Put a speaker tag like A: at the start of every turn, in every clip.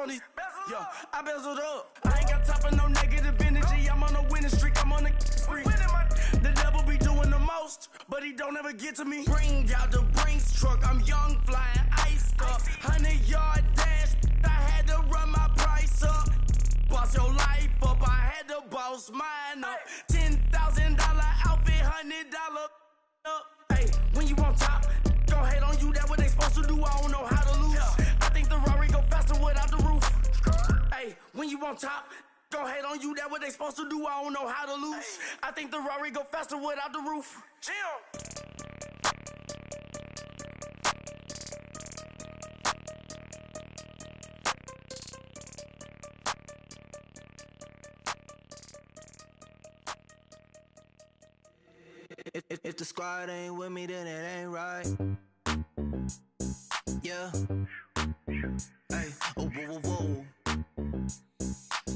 A: on these. Yo, I bezeled up. I ain't got time for no negative energy. I'm on a winning streak. I'm on a spree. The devil be doing the most, but he don't ever get to me. Bring out the Brinks truck. I'm young, flying, iced up. 100-yard dash. I had to run my price up. Boss your life up. I had to boss mine up. $10,000 outfit, $100 up. Hey, when you on top, don't hate on you. That what they supposed to do. I don't know how to lose. I think the Rari go faster without the roof. Hey, when you on top, don't hate on you. That what they supposed to do. I don't know how to lose. I think the Rari go faster without the roof. If the squad ain't with me, then it ain't right. Yeah. Hey. Oh, whoa, whoa, whoa.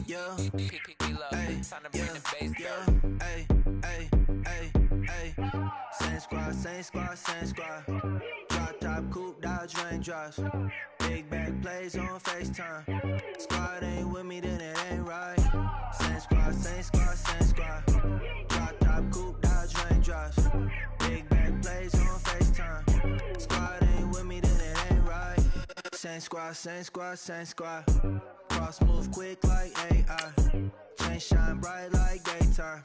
A: Yeah. Hey. Yeah. Hey. Hey. Hey. Hey. Same squad, same squad, same squad. Drop top, coupe, Dodge raindrops. Big back plays on FaceTime. Squad ain't with me, then it ain't right. Same squad, same squad, same squad. Drop top, coupe, Dodge raindrops. Big back plays on FaceTime. Squad ain't with me, then it ain't right. Same squad, same squad, same squad. Cross move quick like AI. Chain shine bright like daytime.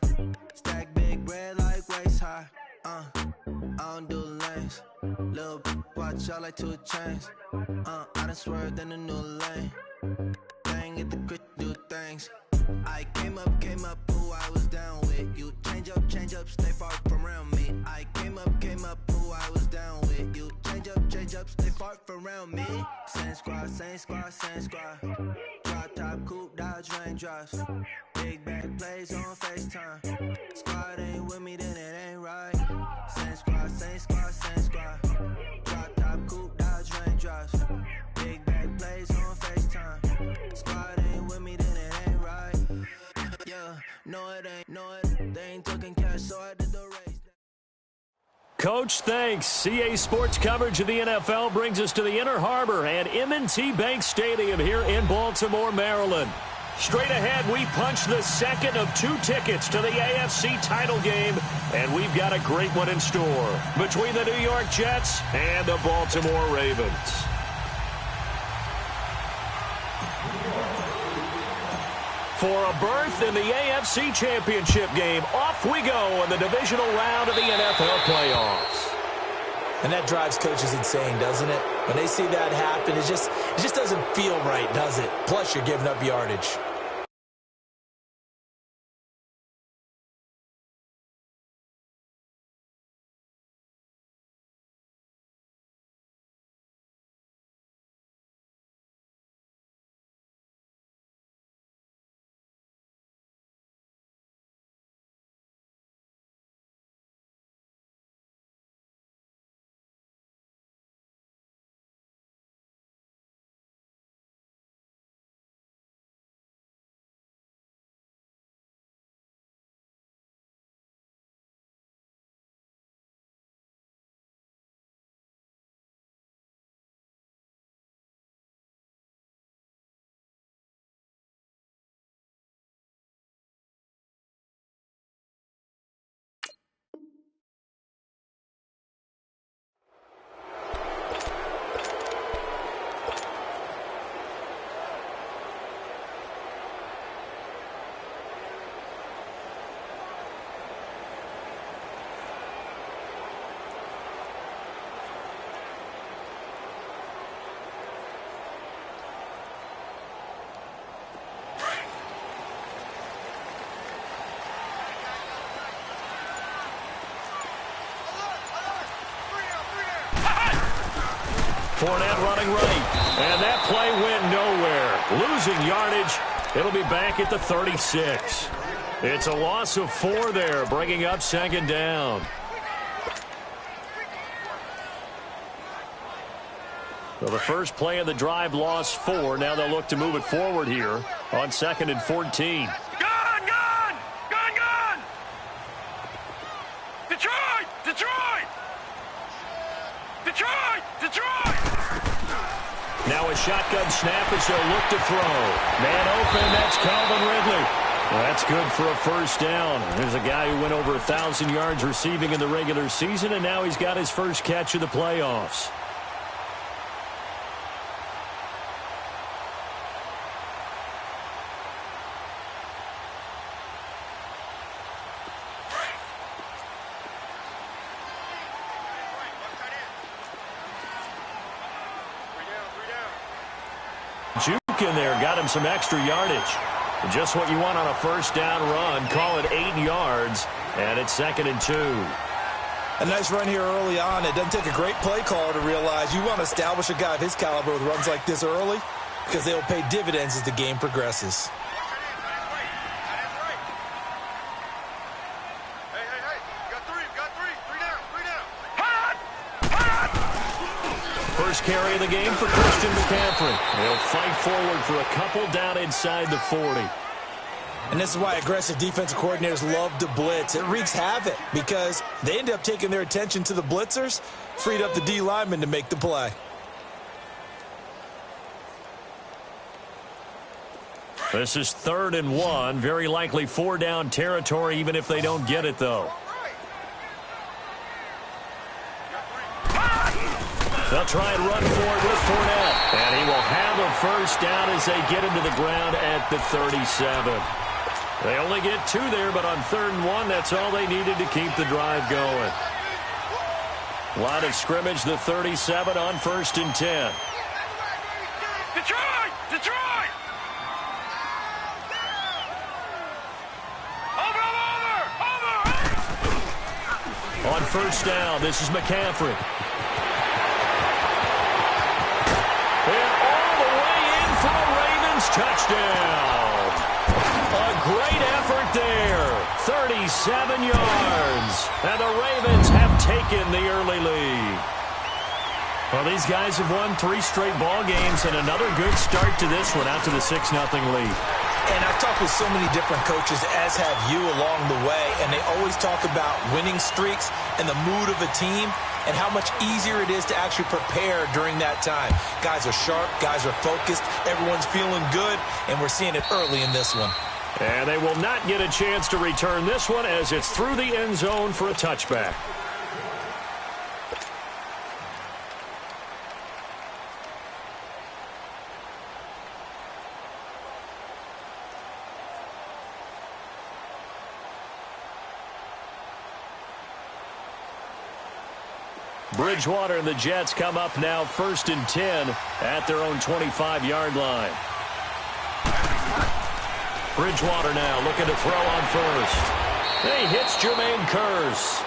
A: Stack big bread like waist high. I don't do lanes. Lil' watch out like 2 chains. I done swerved in a new lane. Bang at the crit, do things. I came up, who I was down with. You change up, stay far from around me. I came up, who I was down with. You change up, stay far from around me. Same squad, same squad, same squad. Drop top, coupe, Dodge raindrops. Big back plays on FaceTime. Squad ain't with me, then it ain't right. Same squad, same squad, same squad. Drop top, coupe, Dodge raindrops. Big back plays on FaceTime. Squad ain't with me, then it ain't right. Yeah, no it ain't, they ain't talking cash, so I did the race.
B: Coach, thanks. CA Sports coverage of the NFL brings us to the Inner Harbor and M&T Bank Stadium here in Baltimore, Maryland. Straight ahead, we punch the second of 2 tickets to the AFC title game, and we've got a great one in store between the New York Jets and the Baltimore Ravens. For a berth in the AFC Championship game, off we go in the divisional round of the NFL playoffs.
C: And that drives coaches insane, doesn't it? When they see that happen, it just doesn't feel right, does it? Plus, you're giving up yardage.
B: Fournette running right, and that play went nowhere. Losing yardage, it'll be back at the 36. It's a loss of 4 there, bringing up second down. So the first play of the drive lost 4. Now they'll look to move it forward here on 2nd and 14. Now a shotgun snap as they'll look to throw. Man open, that's Calvin Ridley. Well, that's good for a first down. There's a guy who went over 1,000 yards receiving in the regular season, and now he's got his first catch of the playoffs. Juke in there got him some extra yardage. Just what you want on a first down run. Call it 8 yards, and it's 2nd and 2.
C: A nice run here early on. It doesn't take a great play caller to realize you want to establish a guy of his caliber with runs like this early because they will pay dividends as the game progresses.
B: First carry of the game for Christian McCaffrey. He'll fight forward for a couple down inside the 40.
C: And this is why aggressive defensive coordinators love to blitz. It wreaks havoc because they end up taking their attention to the blitzers, freed up the D lineman to make the play.
B: This is 3rd and 1. Very likely 4-down territory, even if they don't get it, though. They'll try and run for it with Fournette. And he will have a first down as they get him to the ground at the 37. They only get 2 there, but on 3rd and 1, that's all they needed to keep the drive going. Line of scrimmage, the 37 on 1st and 10.
D: Detroit! Detroit! Over!
B: On first down, this is McCaffrey. Touchdown. A great effort there. 37 yards. And the Ravens have taken the early lead. Well, these guys have won 3 straight ball games and another good start to this one out to the 6-0 lead.
C: And I've talked with so many different coaches, as have you, along the way, and they always talk about winning streaks and the mood of a team and how much easier it is to actually prepare during that time. Guys are sharp, guys are focused, everyone's feeling good, and we're seeing it early in this one.
B: And they will not get a chance to return this one as it's through the end zone for a touchback. Bridgewater and the Jets come up now 1st and 10 at their own 25-yard line. Bridgewater now looking to throw on first. He hits Jermaine Kearse.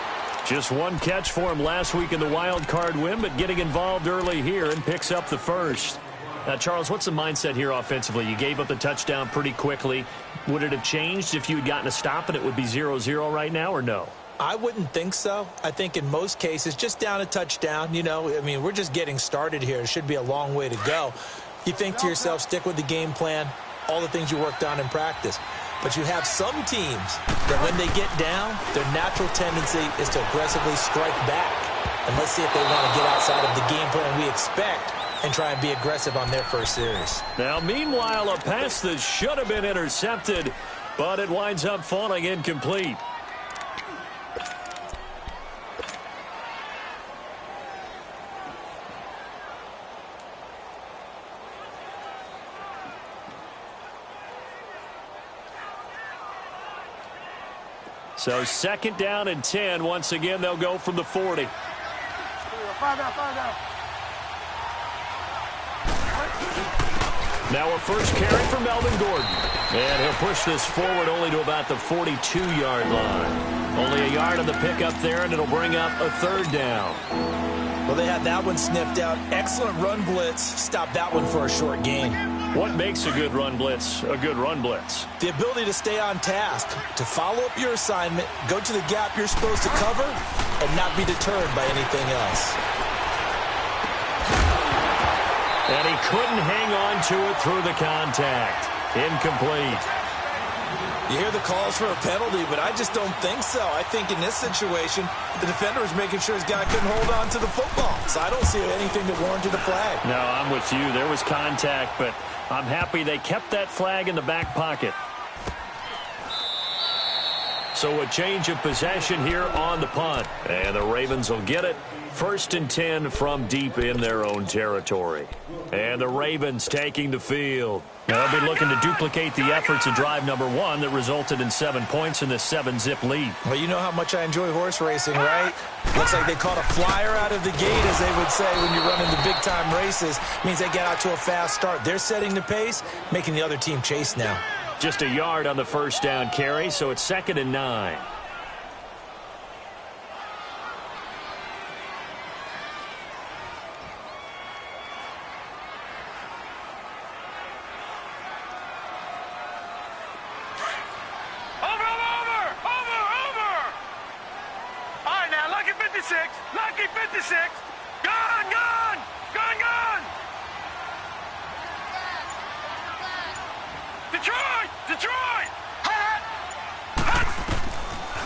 B: Just 1 catch for him last week in the wild card win, but getting involved early here and picks up the first. Now, Charles, what's the mindset here offensively? You gave up the touchdown pretty quickly. Would it have changed if you had gotten a stop and it would be 0-0 right now, or no?
C: I wouldn't think so. I think in most cases, just down a touchdown, we're just getting started here. It should be a long way to go. You think to yourself, stick with the game plan, all the things you worked on in practice. But you have some teams that when they get down, their natural tendency is to aggressively strike back. And let's see if they want to get outside of the game plan we expect and try and be aggressive on their first series.
B: Now, meanwhile, a pass that should have been intercepted, but it winds up falling incomplete. So 2nd down and 10. Once again, they'll go from the 40.
D: 5 down.
B: Now a first carry for Melvin Gordon. And he'll push this forward only to about the 42-yard line. Only a yard on the pickup there, and it'll bring up a 3rd down.
C: Well, they had that one sniffed out. Excellent run blitz. Stop that one for a short gain.
B: What makes a good run blitz a good run blitz?
C: The ability to stay on task, to follow up your assignment, go to the gap you're supposed to cover, and not be deterred by anything else.
B: And he couldn't hang on to it through the contact. Incomplete.
C: You hear the calls for a penalty, but I just don't think so. I think in this situation, the defender was making sure his guy couldn't hold on to the football. So I don't see anything that warranted a flag.
B: No, I'm with you. There was contact, but I'm happy they kept that flag in the back pocket. So a change of possession here on the punt. And the Ravens will get it. 1st and 10 from deep in their own territory. And the Ravens taking the field. They'll be looking to duplicate the efforts of drive number 1 that resulted in 7 points in this 7-zip lead.
C: Well, you know how much I enjoy horse racing, right? Looks like they caught a flyer out of the gate, as they would say when you're running the big-time races. Means they get out to a fast start. They're setting the pace, making the other team chase now.
B: Just a yard on the first down carry, so it's 2nd and 9.
D: Lucky 56. Gone, gone, gone, gone. Detroit, Detroit.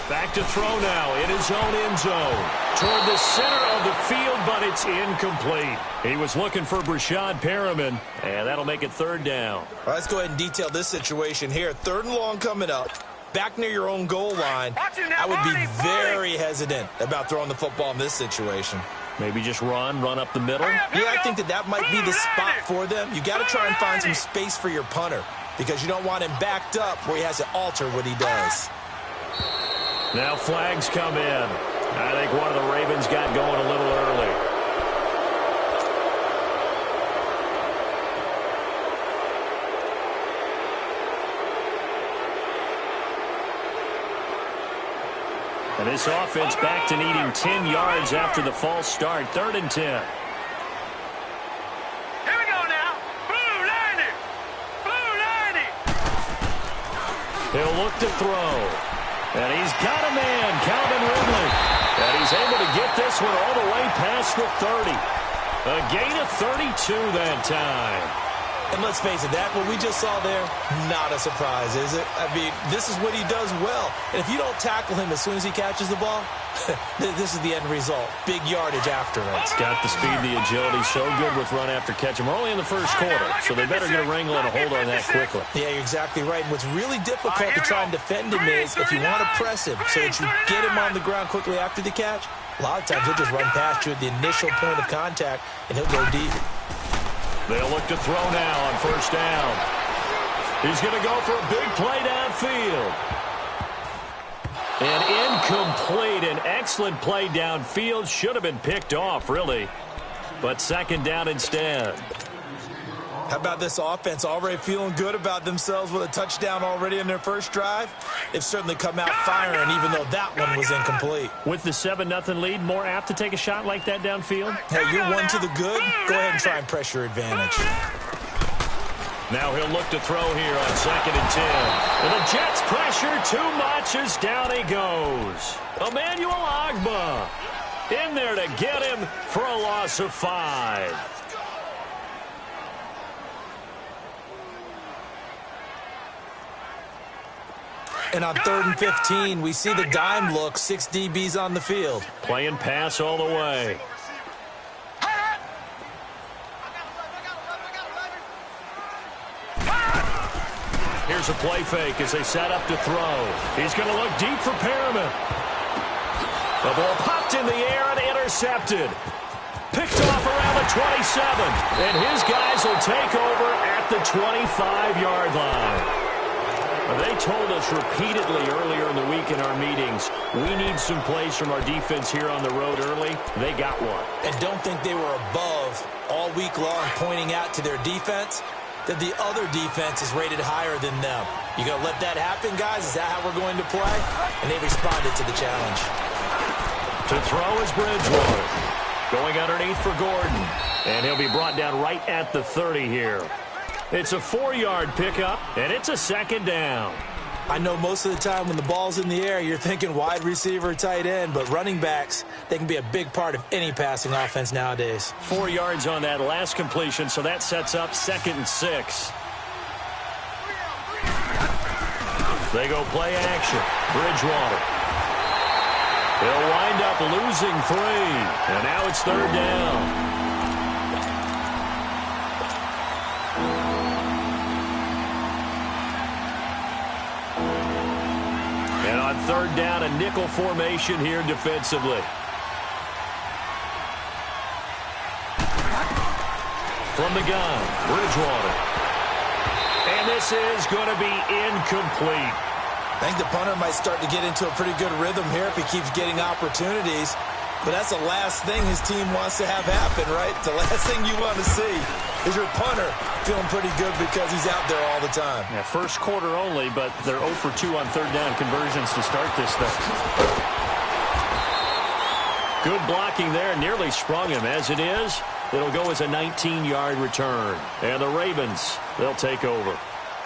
B: Back to throw now in his own end zone. Toward the center of the field, but it's incomplete. He was looking for Brashad Perriman, and that'll make it 3rd down.
C: All right, let's go ahead and detail this situation here. 3rd and long coming up. Back near your own goal line, I would be very hesitant about throwing the football in this situation.
B: Maybe just run up the middle?
C: Yeah, I think that might be the spot for them. You got to try and find some space for your punter because you don't want him backed up where he has to alter what he does.
B: Now flags come in. I think one of the Ravens got going a little early. And this offense back to needing 10 yards after the false start. 3rd and 10.
D: Here we go now. Blue 90. Blue 90.
B: He'll look to throw. And he's got a man, Calvin Ridley. And he's able to get this one all the way past the 30. A gain of 32 that time.
C: And let's face it, that what we just saw there, not a surprise, is it? I mean, this is what he does well. And if you don't tackle him as soon as he catches the ball, this is the end result. Big yardage after it.
B: It's got the speed, the agility, so good with run after catch. And we're only in the first quarter, so they better get a wrangle and a hold on that quickly.
C: Yeah, you're exactly right. And what's really difficult to try and defend him is if you want to press him so that you get him on the ground quickly after the catch, a lot of times he'll just run past you at the initial point of contact, and he'll go deep.
B: They'll look to throw now on 1st down. He's going to go for a big play downfield. And incomplete. An excellent play downfield. Should have been picked off, really. But 2nd down instead.
C: How about this offense already feeling good about themselves with a touchdown already in their first drive? They've certainly come out firing, even though that one was incomplete.
B: With the 7-0 lead, more apt to take a shot like that downfield?
C: Hey, you're one to the good. Go ahead and try and press your advantage.
B: Now he'll look to throw here on 2nd and 10. And the Jets pressure too much as down he goes. Emmanuel Ogbah in there to get him for a loss of 5.
C: And on 3rd and 15, we see the dime look, 6 DBs on the field.
B: Playing pass all the way. Here's a play fake as they set up to throw. He's going to look deep for Perriman. The ball popped in the air and intercepted. Picked off around the 27. And his guys will take over at the 25-yard line. They told us repeatedly earlier in the week in our meetings, we need some plays from our defense here on the road early. They got one.
C: And don't think they were above all week long pointing out to their defense that the other defense is rated higher than them. You going to let that happen, guys? Is that how we're going to play? And they responded to the challenge.
B: To throw is Bridgewater. Going underneath for Gordon. And he'll be brought down right at the 30 here. It's a 4-yard pickup, and it's a 2nd down.
C: I know most of the time when the ball's in the air, you're thinking wide receiver, tight end, but running backs, they can be a big part of any passing offense nowadays.
B: 4 yards on that last completion, so that sets up 2nd and 6. They go play action. Bridgewater. They'll wind up losing 3. And now it's 3rd down. And on 3rd down, a nickel formation here defensively. From the gun, Bridgewater. And this is going to be incomplete.
C: I think the punter might start to get into a pretty good rhythm here if he keeps getting opportunities. But that's the last thing his team wants to have happen, right? The last thing you want to see is your punter feeling pretty good because he's out there all the time.
B: Yeah, first quarter only, but they're 0 for 2 on 3rd down conversions to start this thing. Good blocking there, nearly sprung him. As it is, it'll go as a 19-yard return. And the Ravens, they'll take over.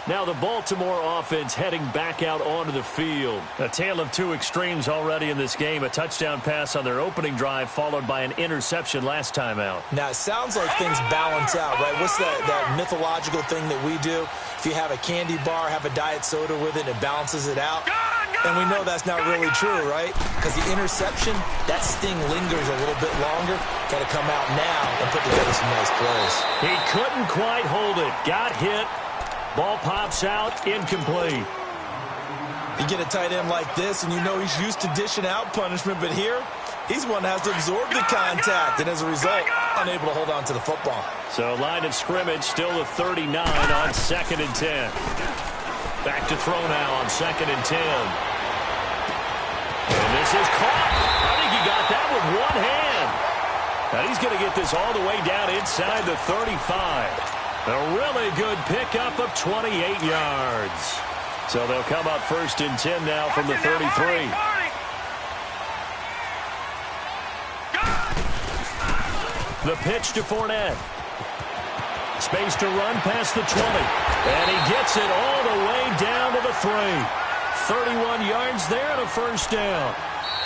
B: Now the Baltimore offense heading back out onto the field. A tale of 2 extremes already in this game. A touchdown pass on their opening drive followed by an interception last time out.
C: Now it sounds like things balance out, right? What's that mythological thing that we do? If you have a candy bar, have a diet soda with it, it balances it out. And we know that's not really true, right? Because the interception, that sting lingers a little bit longer. Got to come out now and put together some nice plays.
B: He couldn't quite hold it. Got hit. Ball pops out, incomplete.
C: You get a tight end like this, and you know he's used to dishing out punishment, but here, he's one that has to absorb the contact, and as a result, unable to hold on to the football.
B: So line of scrimmage still a 39 on 2nd and 10. Back to throw now on 2nd and 10. And this is caught. I think he got that with one hand. Now he's going to get this all the way down inside the 35. A really good pickup of 28 yards. So they'll come up 1st and 10 now from the 33. The pitch to Fournette. Space to run past the 20. And he gets it all the way down to the 3. 31 yards there and a 1st down.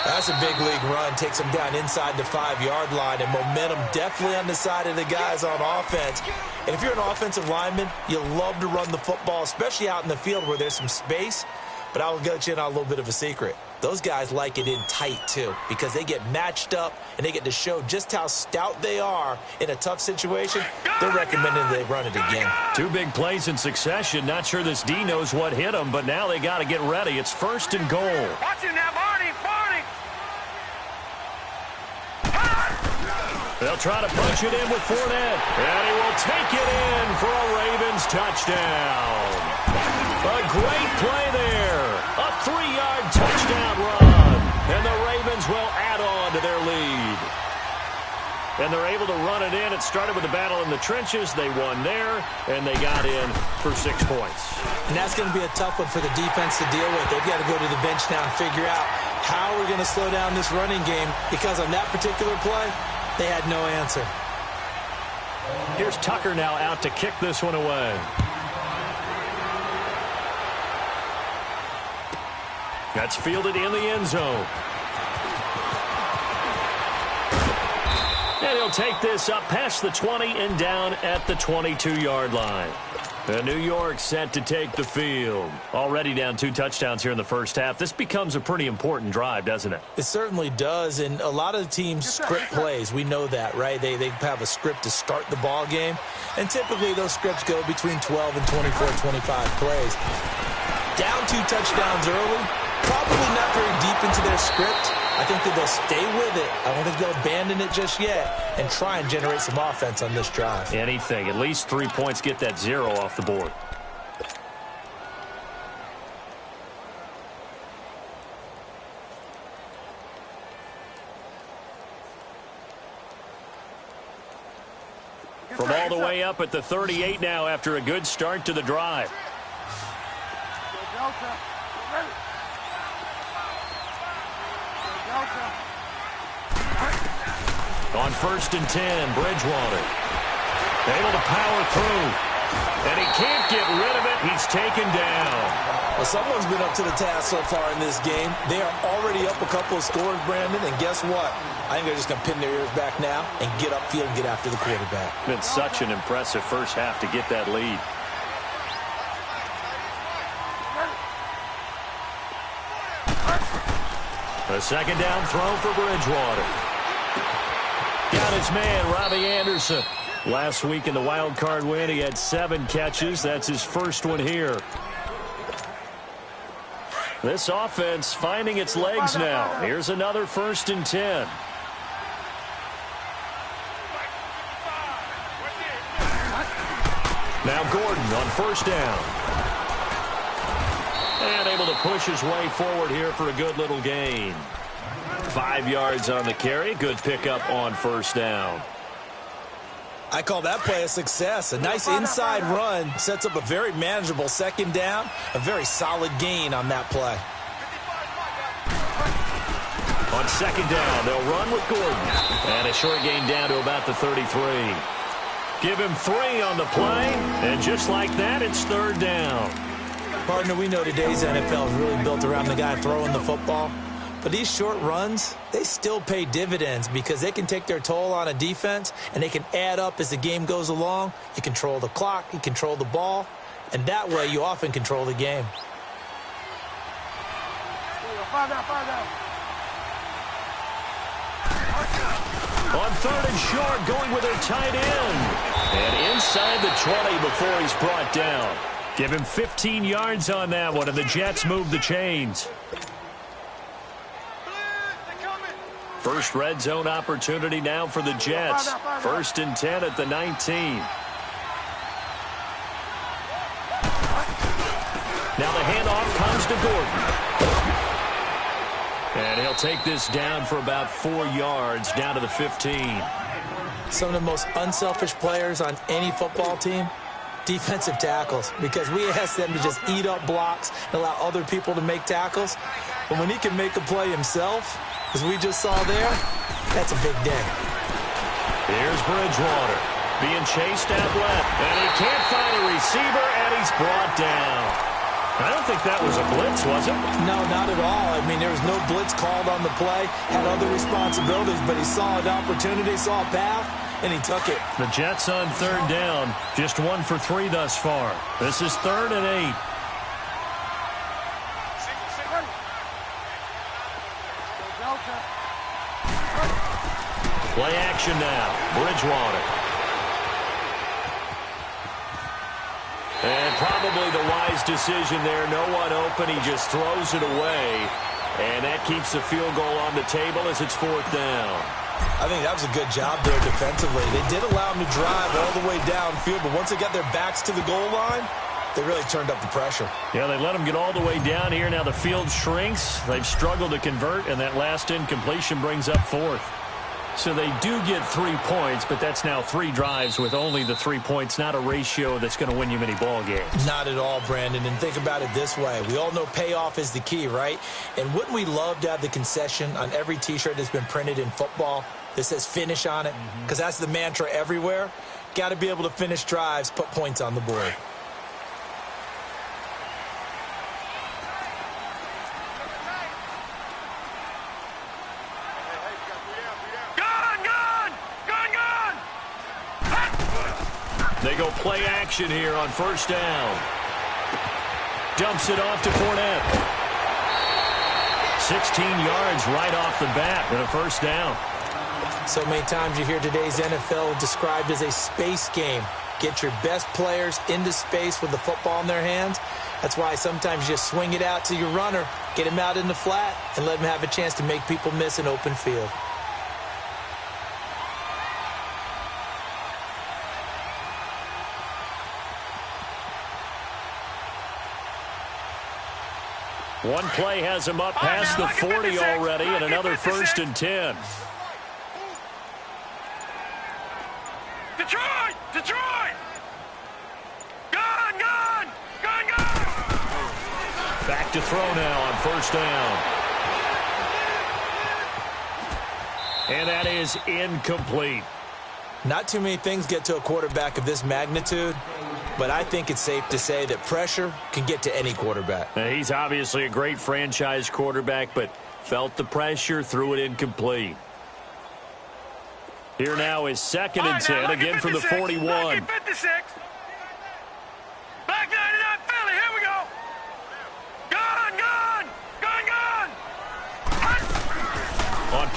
C: That's a big league run. Takes him down inside the 5-yard line, and momentum definitely on the side of the guys on offense. And if you're an offensive lineman, you love to run the football, especially out in the field where there's some space. But I will get you in on a little bit of a secret. Those guys like it in tight, too, because they get matched up and they get to show just how stout they are in a tough situation. They're recommending they run it again.
B: 2 big plays in succession. Not sure this D knows what hit him, but now they got to get ready. It's 1st and goal.
D: Watch him now, Barney.
B: They'll try to punch it in with Fournette. And he will take it in for a Ravens touchdown. A great play there. A 3-yard touchdown run. And the Ravens will add on to their lead. And they're able to run it in. It started with a battle in the trenches. They won there, and they got in for 6 points.
C: And that's going to be a tough one for the defense to deal with. They've got to go to the bench now and figure out how we're going to slow down this running game, because on that particular play, they had no answer.
B: Here's Tucker now out to kick this one away. That's fielded in the end zone. And he'll take this up past the 20 and down at the 22-yard line. And New York set to take the field. Already down 2 touchdowns here in the first half. This becomes a pretty important drive, doesn't it?
C: It certainly does, and a lot of the teams script plays. We know that, right? They have a script to start the ball game, and typically those scripts go between 12 and 24, 25 plays. Down 2 touchdowns early, probably not very deep into their script. I think that they'll stay with it. I don't think they'll abandon it just yet and try and generate some offense on this drive.
B: Anything. At least 3 points, get that 0 off the board. From all the way up at the 38 now after a good start to the drive. On 1st and 10, Bridgewater. Able to power through. And he can't get rid of it. He's taken down.
C: Well, someone's been up to the task so far in this game. They are already up a couple of scores, Brandon, and guess what? I think they're just going to pin their ears back now and get upfield and get after the quarterback.
B: Been such an impressive first half to get that lead. A second down throw for Bridgewater. Got his man, Robbie Anderson. Last week in the wild card win, he had 7 catches. That's his first one here. This offense finding its legs now. Here's another 1st and 10. Now Gordon on 1st down. And able to push his way forward here for a good little gain. 5 yards on the carry. Good pickup on 1st down.
C: I call that play a success. A nice inside run sets up a very manageable 2nd down. A very solid gain on that play.
B: On 2nd down, they'll run with Gordon. And a short gain down to about the 33. Give him 3 on the play. And just like that, it's 3rd down.
C: Partner, we know today's NFL is really built around the guy throwing the football. But these short runs, they still pay dividends because they can take their toll on a defense and they can add up as the game goes along. You control the clock, you control the ball, and that way you often control the game.
B: On 3rd and short, going with their tight end. And inside the 20 before he's brought down. Give him 15 yards on that one, and the Jets move the chains. First red zone opportunity now for the Jets. 1st and 10 at the 19. Now the handoff comes to Gordon. And he'll take this down for about 4 yards, down to the 15.
C: Some of the most unselfish players on any football team, defensive tackles, because we ask them to just eat up blocks and allow other people to make tackles. But when he can make a play himself, as we just saw there, that's a big day.
B: Here's Bridgewater being chased out left, and he can't find a receiver, and he's brought down. I don't think that was a blitz, was it?
C: No, not at all. I mean, there was no blitz called on the play, had other responsibilities, but he saw an opportunity, saw a path, and he took it.
B: The Jets on 3rd down, just 1 for 3 thus far. This is 3rd and 8. Play action now. Bridgewater. And probably the wise decision there. No one open. He just throws it away. And that keeps the field goal on the table as it's 4th down.
C: I think that was a good job there defensively. They did allow him to drive all the way downfield, but once they got their backs to the goal line, they really turned up the pressure.
B: Yeah, they let him get all the way down here. Now the field shrinks. They've struggled to convert, and that last incompletion brings up 4th. So they do get 3 points, but that's now 3 drives with only the 3 points, not a ratio that's going to win you many ball games.
C: Not at all, Brandon. And think about it this way. We all know payoff is the key, right? And wouldn't we love to have the concession on every T-shirt that's been printed in football that says finish on it? Because that's the mantra everywhere. Got to be able to finish drives, put points on the board.
B: They go play action here on 1st down. Dumps it off to Fournette. 16 yards right off the bat with a 1st down.
C: So many times you hear today's NFL described as a space game. Get your best players into space with the football in their hands. That's why sometimes you just swing it out to your runner, get him out in the flat, and let him have a chance to make people miss an open field.
B: One play has him up past the 40 already, and another 1st and 10.
D: Detroit! Detroit! Gone! Gone! Gone! Gone!
B: Back to throw now on 1st down. And that is incomplete.
C: Not too many things get to a quarterback of this magnitude, but I think it's safe to say that pressure can get to any quarterback.
B: Now, he's obviously a great franchise quarterback, but felt the pressure, threw it incomplete. Here now is 2nd and 10, again from the 41.
D: Back in 56. Back 99 Philly, here we go. Gone, gone, gone, gone.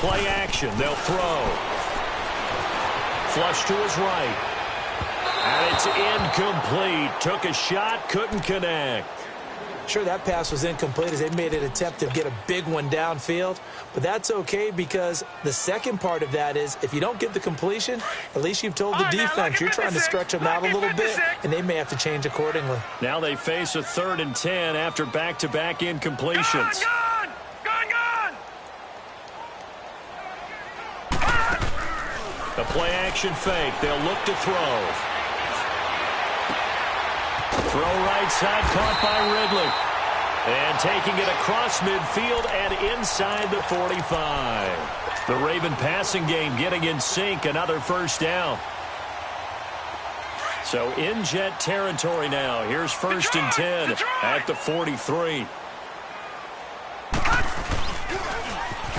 B: Play action. They'll throw. Flush to his right. And it's incomplete. Took a shot, couldn't connect.
C: Sure, that pass was incomplete as they made an attempt to get a big one downfield. But that's okay because the second part of that is if you don't get the completion, at least you've told the defense you're trying to stretch them out a little bit, and they may have to change accordingly.
B: Now they face a 3rd and 10 after back-to-back incompletions.
D: Gone!
B: A play-action fake. They'll look to throw. Throw right side, caught by Ridley. And taking it across midfield and inside the 45. The Raven passing game getting in sync, another first down. So in Jet territory now. Here's 1st and 10 at the 43.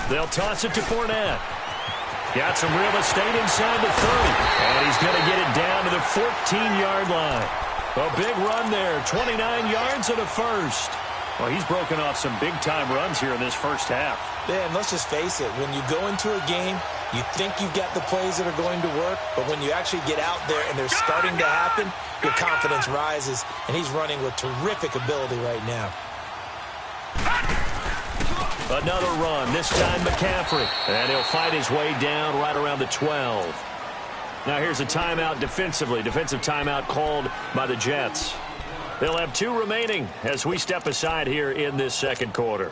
B: They'll toss it to Fournette. Got some real estate inside the 30. And he's going to get it down to the 14-yard line. A big run there, 29 yards and a first. Well, he's broken off some big-time runs here in this first half.
C: Yeah, and let's just face it. When you go into a game, you think you've got the plays that are going to work, but when you actually get out there and they're starting to happen, your confidence rises, and he's running with terrific ability right now.
B: Another run, this time McCaffrey. And he'll fight his way down right around the 12. Now here's a timeout defensively. Defensive timeout called by the Jets. They'll have 2 remaining as we step aside here in this second quarter.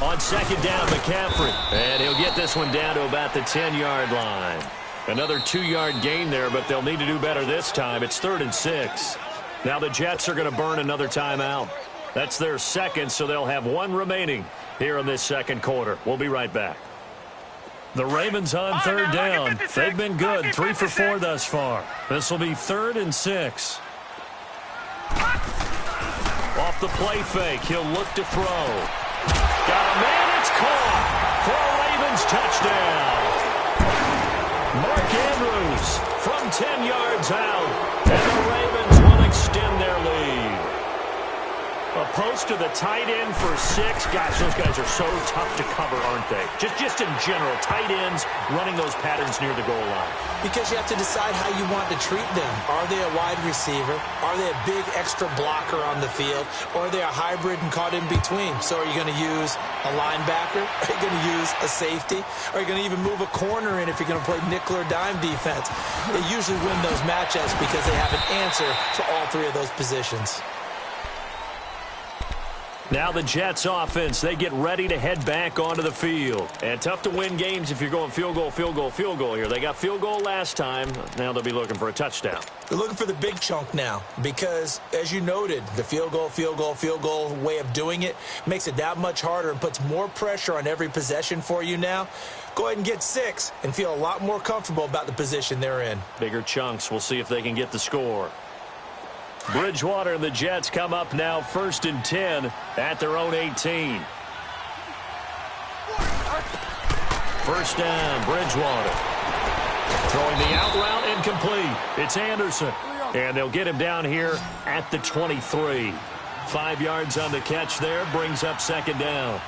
B: On second down, McCaffrey. And he'll get this one down to about the 10-yard line. Another 2-yard gain there, but they'll need to do better this time. It's 3rd and 6. Now the Jets are going to burn another timeout. That's their second, so they'll have 1 remaining here in this second quarter. We'll be right back. The Ravens on 3rd down. They've been good, 3 for 4 thus far. This will be 3rd and 6. Off the play fake, he'll look to throw. Got a man, it's caught for a Ravens touchdown. Mark Andrews from 10 yards out, and the Ravens will extend their lead. A post to the tight end for 6. Gosh, those guys are so tough to cover, aren't they? Just in general, tight ends running those patterns near the goal line.
C: Because you have to decide how you want to treat them. Are they a wide receiver? Are they a big extra blocker on the field? Or are they a hybrid and caught in between? So are you going to use a linebacker? Are you going to use a safety? Are you going to even move a corner in if you're going to play nickel or dime defense? They usually win those matchups because they have an answer to all 3 of those positions.
B: Now the Jets offense, they get ready to head back onto the field. And tough to win games if you're going field goal, field goal, field goal here. They got field goal last time. Now they'll be looking for a touchdown.
C: They're looking for the big chunk now because, as you noted, the field goal way of doing it makes it that much harder and puts more pressure on every possession for you now. Go ahead and get 6 and feel a lot more comfortable about the position they're in.
B: Bigger chunks. We'll see if they can get the score. Bridgewater and the Jets come up now 1st and 10 at their own 18. First down, Bridgewater. Throwing the out route incomplete. It's Anderson. And they'll get him down here at the 23. 5 yards on the catch there, brings up 2nd down.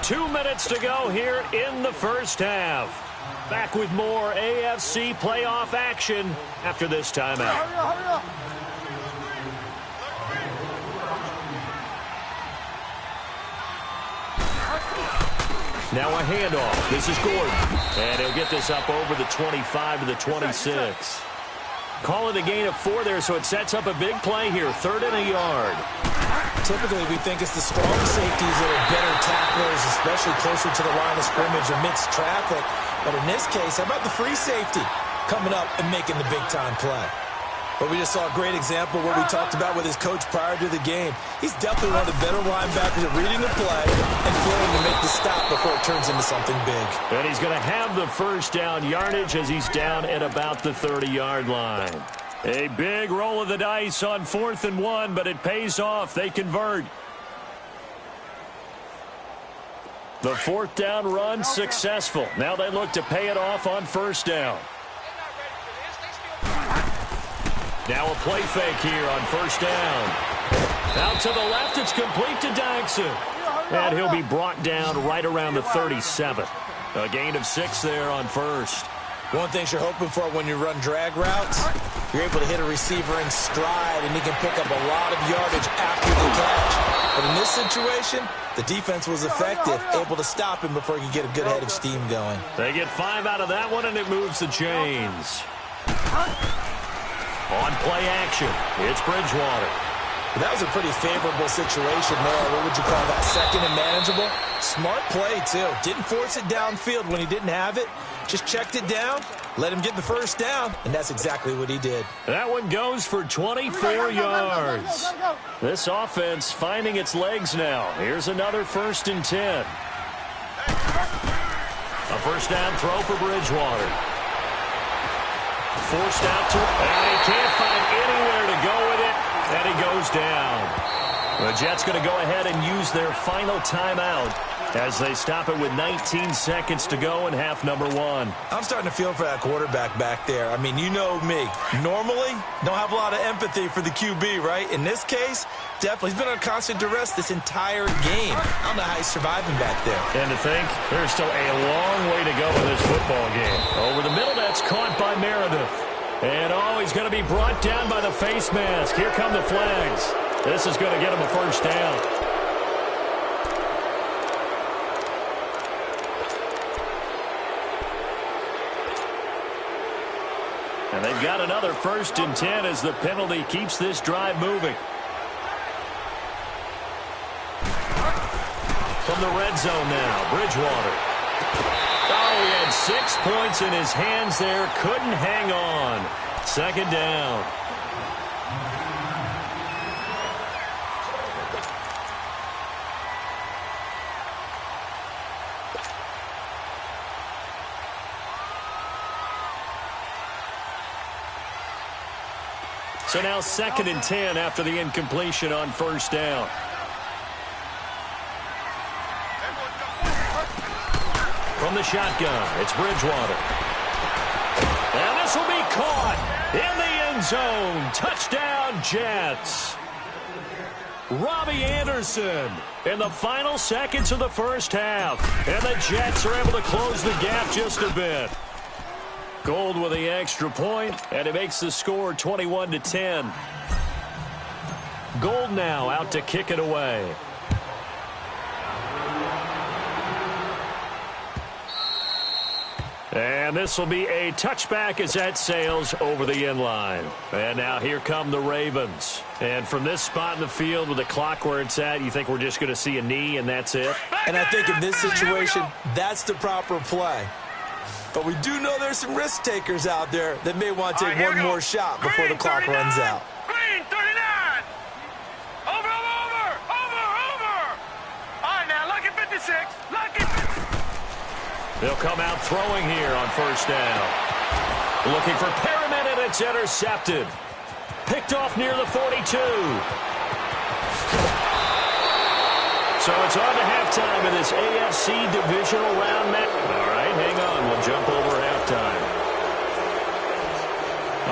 B: Two minutes to go here in the first half. Back with more AFC playoff action after this timeout.
D: Hurry up.
B: Now a handoff. This is Gordon. And he'll get this up over the 25 to the 26. Calling a gain of 4 there, so it sets up a big play here. 3rd and a yard.
C: Typically, we think it's the strong safeties that are better tacklers, especially closer to the line of scrimmage amidst traffic. But in this case, how about the free safety coming up and making the big-time play? But we just saw a great example of what we talked about with his coach prior to the game. He's definitely one of the better linebackers at reading the play and failing to make the stop before it turns into something big.
B: And he's going to have the first down yardage as he's down at about the 30-yard line. A big roll of the dice on 4th and 1, but it pays off. They convert. The fourth down run successful. Now they look to pay it off on first down. Now a play fake here on first down. Out to the left, it's complete to Daxon. And he'll be brought down right around the 37. A gain of 6 there on first.
C: One thing you're hoping for when you run drag routes, you're able to hit a receiver in stride, and he can pick up a lot of yardage after the catch. But in this situation, the defense was effective, able to stop him before he could get a good head of steam going.
B: They get 5 out of that one, and it moves the chains. On play action, it's Bridgewater.
C: That was a pretty favorable situation there. What would you call that? Second and manageable? Smart play, too. Didn't force it downfield when he didn't have it. Just checked it down, let him get the first down, and that's exactly what he did.
B: That one goes for 24 yards. This offense finding its legs now. Here's another 1st and 10. A first down throw for Bridgewater. Forced out to him, and he can't find anywhere to go with it, and he goes down. The Jets going to go ahead and use their final timeout as they stop it with 19 seconds to go in half number 1.
C: I'm starting to feel for that quarterback back there. I mean, you know me. Normally, don't have a lot of empathy for the QB, right? In this case, definitely. He's been on constant duress this entire game. I don't know how he's surviving back there.
B: And to think, there's still a long way to go in this football game. Over the middle, that's caught by Meredith. And, he's going to be brought down by the face mask. Here come the flags. This is going to get him a first down. And they've got another 1st and 10 as the penalty keeps this drive moving. From the red zone now, Bridgewater. He had 6 points in his hands there. Couldn't hang on. 2nd down. So now 2nd and 10 after the incompletion on first down. From the shotgun, it's Bridgewater. And this will be caught in the end zone. Touchdown, Jets. Robbie Anderson in the final seconds of the first half. And the Jets are able to close the gap just a bit. Gold with the extra point, and it makes the score 21-10. Gold now out to kick it away. And this will be a touchback as that sails over the end line. And now here come the Ravens. And from this spot in the field with the clock where it's at, you think we're just going to see a knee and that's it?
C: And I think in this situation, that's the proper play. But we do know there's some risk takers out there that may want to take one more shot before the clock runs out.
D: Green, 39. Over. All right, now, lucky 56. Lucky 56.
B: They'll come out throwing here on first down. Looking for Perriman, and it's intercepted. Picked off near the 42. So it's on to halftime in this AFC divisional round match. All right, hang on. We'll jump over halftime.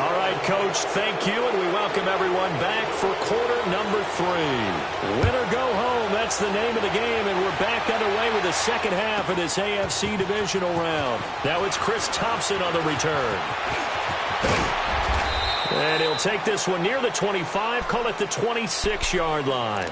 B: All right, Coach, thank you, and we welcome everyone back for quarter number 3. Win or go home, that's the name of the game, and we're back underway with the second half of this AFC divisional round. Now it's Chris Thompson on the return. And he'll take this one near the 25, call it the 26-yard line.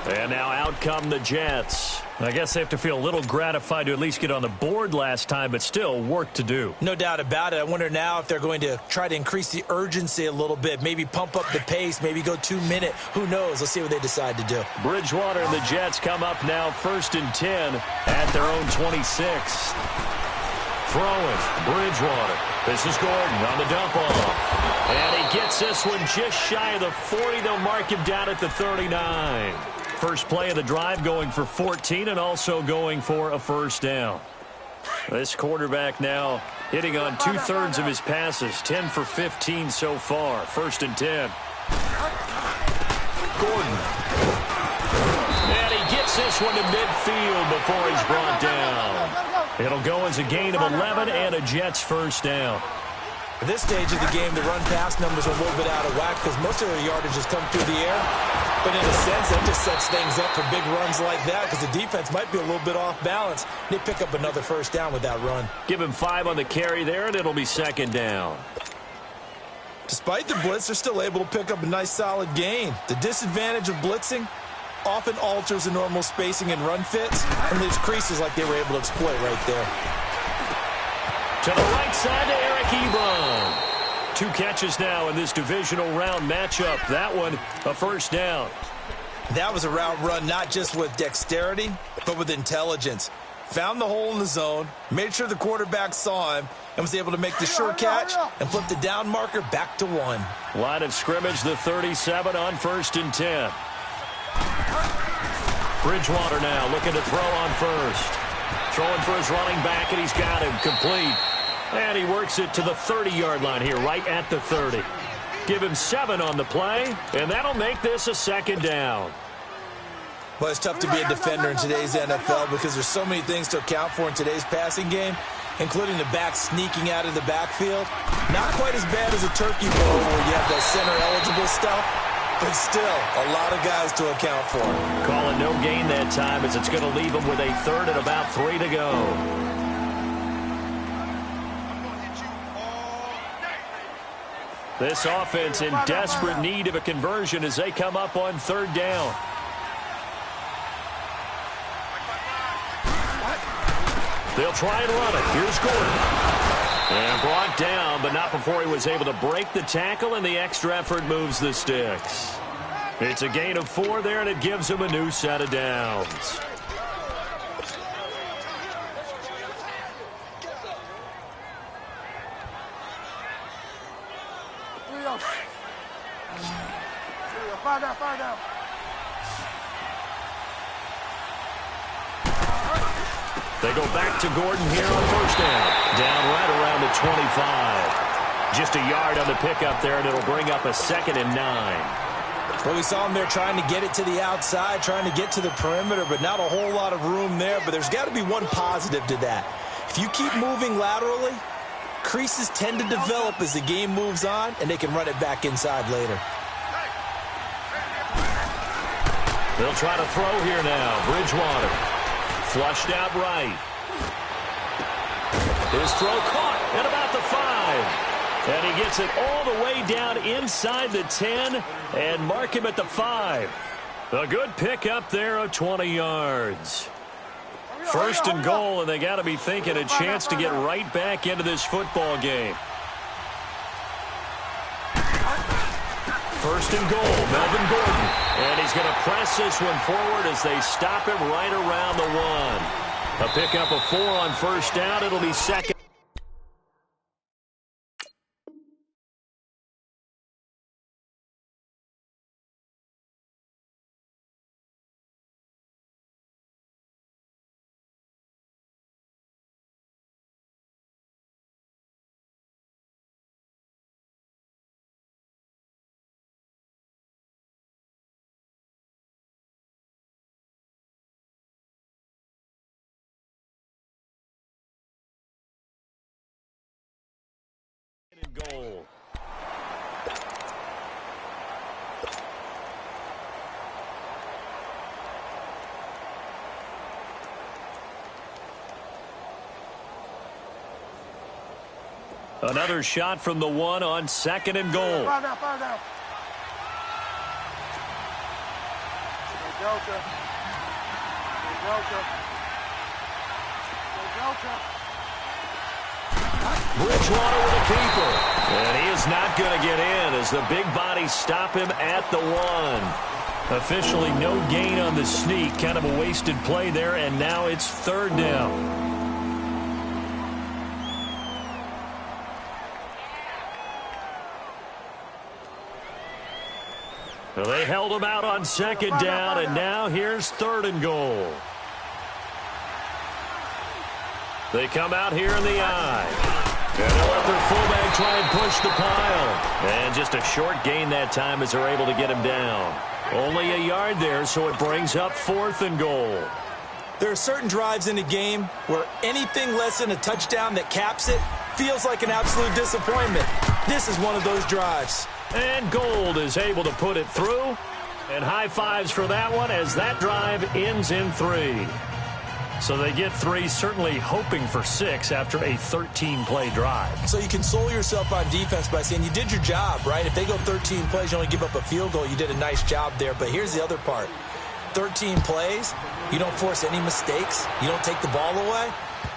B: And now out come the Jets. I guess they have to feel a little gratified to at least get on the board last time, but still work to do.
C: No doubt about it. I wonder now if they're going to try to increase the urgency a little bit, maybe pump up the pace, maybe go 2-minute. Who knows? Let's see what they decide to do.
B: Bridgewater and the Jets come up now 1st and 10 at their own 26. Throwing, Bridgewater. This is Gordon on the dump off. And he gets this one just shy of the 40. They'll mark him down at the 39. First play of the drive going for 14 and also going for a first down. This quarterback now hitting on 2/3 of his passes, 10 for 15 so far. 1st and 10. Gordon. And he gets this one to midfield before he's brought down. It'll go as a gain of 11 and a Jets first down.
C: At this stage of the game, the run-pass numbers are a little bit out of whack because most of their yardage has come through the air. But in a sense, that just sets things up for big runs like that because the defense might be a little bit off balance. They pick up another first down with that run.
B: Give him 5 on the carry there, and it'll be second down.
C: Despite the blitz, they're still able to pick up a nice, solid gain. The disadvantage of blitzing often alters the normal spacing and run fits, and leaves creases like they were able to exploit right there.
B: To the right side to Eric Ebron. 2 catches now in this divisional round matchup. That one, a first down.
C: That was a route run not just with dexterity, but with intelligence. Found the hole in the zone, made sure the quarterback saw him, and was able to make the sure catch and flip the down marker back to 1.
B: Line of scrimmage, the 37 on 1st and 10. Bridgewater now looking to throw on first. Throwing for his running back, and he's got him complete. And he works it to the 30-yard line here, right at the 30. Give him 7 on the play, and that'll make this a second down.
C: Well, it's tough to be a defender in today's NFL because there's so many things to account for in today's passing game, including the back sneaking out of the backfield. Not quite as bad as a turkey bowl where you have that center-eligible stuff, but still a lot of guys to account for.
B: Calling no gain that time as it's going to leave him with a 3rd and about 3 to go. This offense in desperate need of a conversion as they come up on 3rd down. They'll try and run it. Here's Gordon. And brought down, but not before he was able to break the tackle, and the extra effort moves the sticks. It's a gain of 4 there, and it gives him a new set of downs.
D: Fire down.
B: They go back to Gordon here on 1st down. Down right around the 25. Just a yard on the pickup there, and it'll bring up a 2nd and 9.
C: Well, we saw him there trying to get it to the outside, trying to get to the perimeter, but not a whole lot of room there. But there's got to be one positive to that. If you keep moving laterally, creases tend to develop as the game moves on, and they can run it back inside later.
B: They'll try to throw here now. Bridgewater. Flushed out right. His throw caught at about the 5. And he gets it all the way down inside the 10 and mark him at the 5. A good pickup there of 20 yards. 1st and goal, and they got to be thinking a chance to get right back into this football game. 1st and goal, Melvin Gordon. And he's going to press this one forward as they stop him right around the 1. A pickup of 4 on 1st down. It'll be 2nd. Goal. Another shot from the 1 on 2nd and goal.
D: Fire down.
B: Bridgewater with a keeper. And he is not going to get in as the big bodies stop him at the 1. Officially no gain on the sneak. Kind of a wasted play there, and now it's 3rd down. Well, they held him out on 2nd down, and now here's 3rd and goal. They come out here in the I. And they'll let their fullback try and push the pile. And just a short gain that time as they're able to get him down. Only a yard there, so it brings up 4th and goal.
C: There are certain drives in a game where anything less than a touchdown that caps it feels like an absolute disappointment. This is one of those drives.
B: And Gold is able to put it through. And high fives for that one as that drive ends in 3. So they get 3, certainly hoping for 6 after a 13-play drive.
C: So you console yourself on defense by saying you did your job, right? If they go 13 plays, you only give up a field goal, you did a nice job there. But here's the other part. 13 plays, you don't force any mistakes, you don't take the ball away.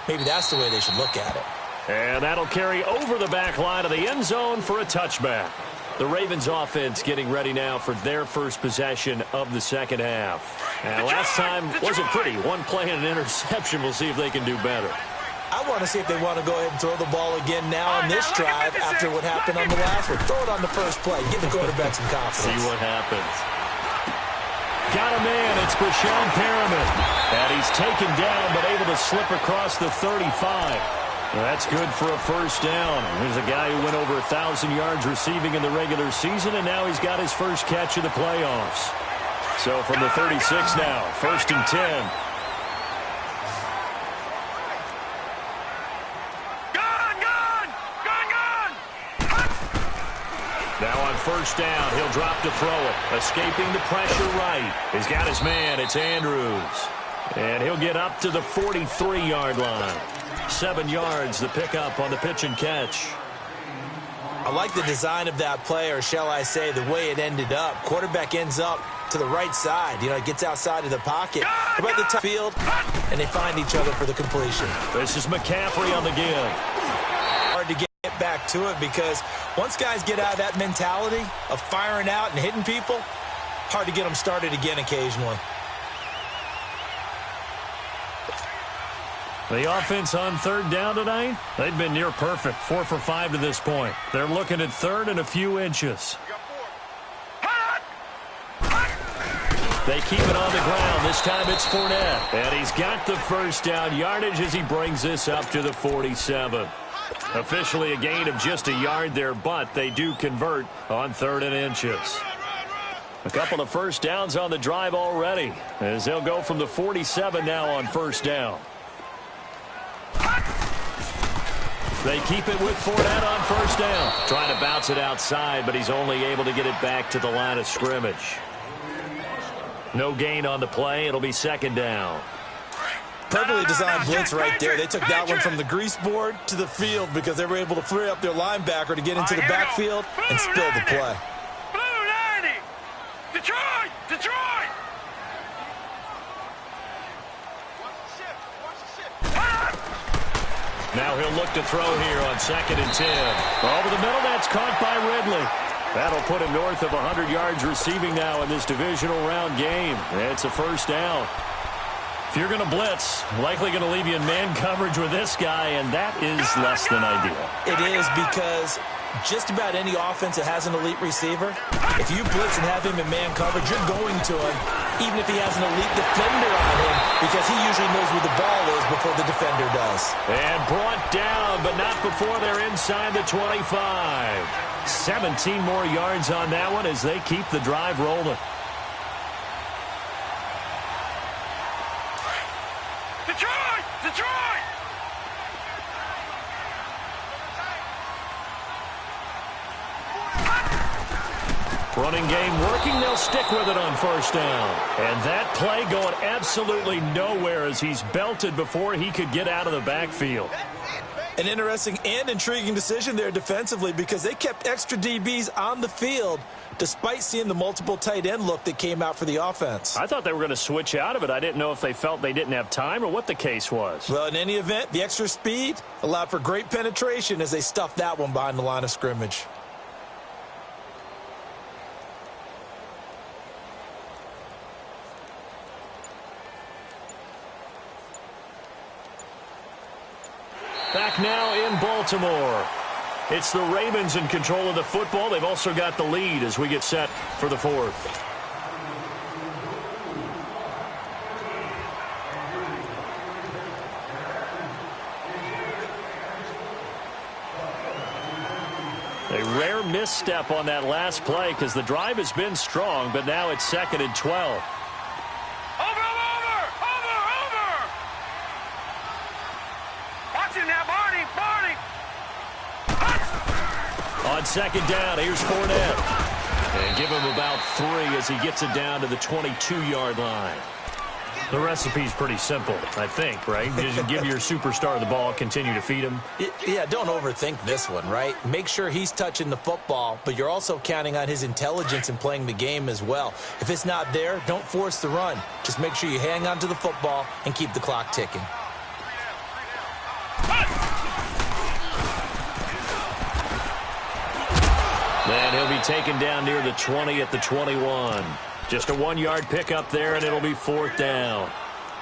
C: Maybe that's the way they should look at it.
B: And that'll carry over the back line of the end zone for a touchback. The Ravens offense getting ready now for their first possession of the second half. And last time wasn't pretty. One play and an interception. We'll see if they can do better.
C: I want to see if they want to go ahead and throw the ball again now on this drive after what happened on the last one. Throw it on the first play. Give the quarterback some confidence.
B: See what happens. Got a man. It's Brashon Perriman. And he's taken down but able to slip across the 35. That's good for a first down. Here's a guy who went over 1,000 yards receiving in the regular season, and now he's got his first catch of the playoffs. So from the 36 now, 1st and 10. Now on first down, he'll drop to throw it. Escaping the pressure right. He's got his man. It's Andrews. And he'll get up to the 43-yard line. 7 yards, the pickup on the pitch and catch.
C: I like the design of that play, or shall I say the way it ended up. Quarterback ends up to the right side. You know, it gets outside of the pocket. About the top field, and they find each other for the completion.
B: This is McCaffrey on the give.
C: Hard to get back to it because once guys get out of that mentality of firing out and hitting people, hard to get them started again occasionally.
B: The offense on 3rd down tonight, they've been near perfect, 4 for 5 to this point. They're looking at 3rd and a few inches. They keep it on the ground. This time it's Fournette. And he's got the first down yardage as he brings this up to the 47. Officially a gain of just a yard there, but they do convert on 3rd and inches. A couple of first downs on the drive already as they'll go from the 47 now on first down. They keep it with Fournette on first down. Trying to bounce it outside, but he's only able to get it back to the line of scrimmage. No gain on the play. It'll be 2nd down.
C: Perfectly designed blitz right there. They took that one from the grease board to the field because they were able to free up their linebacker to get into the backfield and spill the play.
D: Blue 90. Detroit! Detroit!
B: Now he'll look to throw here on 2nd and 10. Over the middle, that's caught by Ridley. That'll put him north of 100 yards receiving now in this divisional round game. It's a first down. If you're going to blitz, likely going to leave you in man coverage with this guy, and that is less than ideal.
C: It is because just about any offense that has an elite receiver, if you blitz and have him in man coverage, you're going to him, even if he has an elite defender on him, because he usually knows where the ball is before the defender does.
B: And brought down, but not before they're inside the 25. 17 more yards on that one as they keep the drive rolling.
D: Detroit! Detroit!
B: Running game working. They'll stick with it on first down. And that play going absolutely nowhere as he's belted before he could get out of the backfield.
C: An interesting and intriguing decision there defensively because they kept extra DBs on the field despite seeing the multiple tight end look that came out for the offense.
B: I thought they were going to switch out of it. I didn't know if they felt they didn't have time or what the case was.
C: Well, in any event, the extra speed allowed for great penetration as they stuffed that one behind the line of scrimmage.
B: Back now in Baltimore. It's the Ravens in control of the football. They've also got the lead as we get set for the 4th. A rare misstep on that last play because the drive has been strong, but now it's 2nd and 12.
D: Over! Watch him now, Barney!
B: On 2nd down, here's Fournette. And give him about 3 as he gets it down to the 22-yard line. The recipe's pretty simple, I think, right? Just give your superstar the ball, continue to feed him.
C: Yeah, don't overthink this one, right? Make sure he's touching the football, but you're also counting on his intelligence in playing the game as well. If it's not there, don't force the run. Just make sure you hang on to the football and keep the clock ticking.
B: And he'll be taken down near the 20 at the 21. Just a 1-yard pickup there, and it'll be 4th down.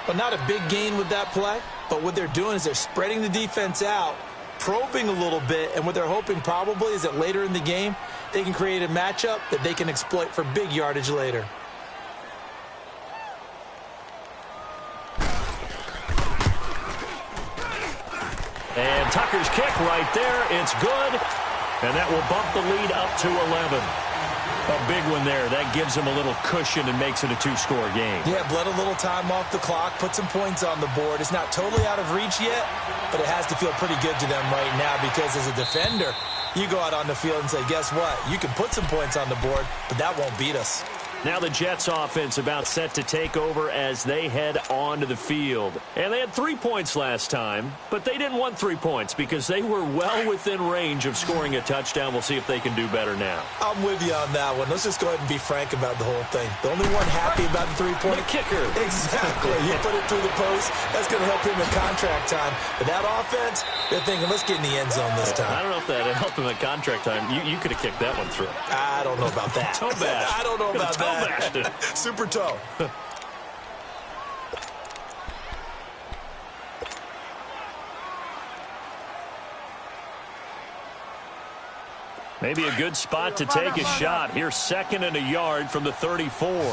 C: Well, not a big gain with that play, but what they're doing is they're spreading the defense out, probing a little bit, and what they're hoping probably is that later in the game, they can create a matchup that they can exploit for big yardage later.
B: And Tucker's kick right there. It's good. And that will bump the lead up to 11. A big one there. That gives them a little cushion and makes it a 2-score game.
C: Yeah, bled a little time off the clock, put some points on the board. It's not totally out of reach yet, but it has to feel pretty good to them right now because as a defender, you go out on the field and say, guess what? You can put some points on the board, but that won't beat us.
B: Now the Jets offense about set to take over as they head onto the field. And they had 3 points last time, but they didn't want 3 points because they were well within range of scoring a touchdown. We'll see if they can do better now.
C: I'm with you on that one. Let's just go ahead and be frank about the whole thing. The only one happy about the 3-point
B: the kicker.
C: Exactly. You put it through the post. That's going to help him in contract time. But that offense, they're thinking, let's get in the end zone this time.
B: I don't know if that helped him at contract time. You could have kicked that one through.
C: I don't know about that.
B: Toe bash.
C: I don't know about that. Super toe.
B: Maybe a good spot to take a shot. Here's 2nd and a yard from the 34. On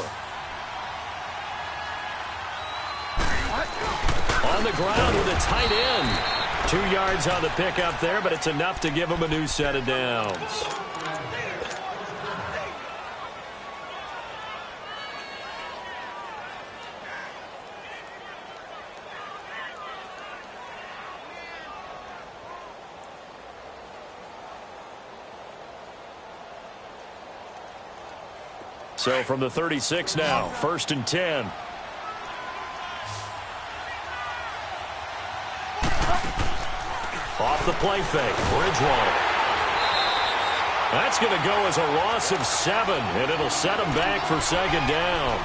B: the ground with a tight end. 2 yards on the pickup there, but it's enough to give him a new set of downs. So from the 36 now, 1st and 10. Off the play fake, Bridgewater. That's going to go as a loss of 7, and it'll set him back for 2nd down.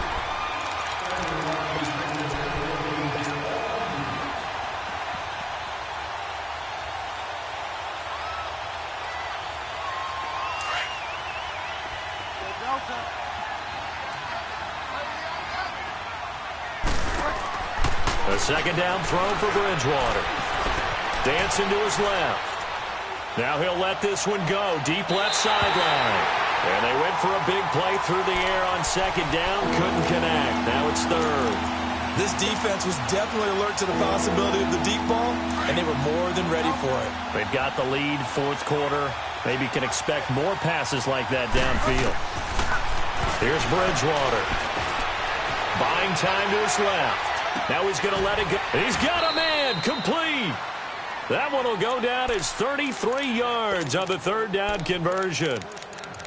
B: A 2nd down throw for Bridgewater. Dancing to his left. Now he'll let this one go. Deep left sideline. And they went for a big play through the air on 2nd down. Couldn't connect. Now it's 3rd.
C: This defense was definitely alert to the possibility of the deep ball, and they were more than ready for it.
B: They've got the lead, 4th quarter. Maybe can expect more passes like that downfield. Here's Bridgewater. Buying time to his left. Now he's going to let it go. He's got a man. Complete. That one will go down as 33 yards on the 3rd down conversion.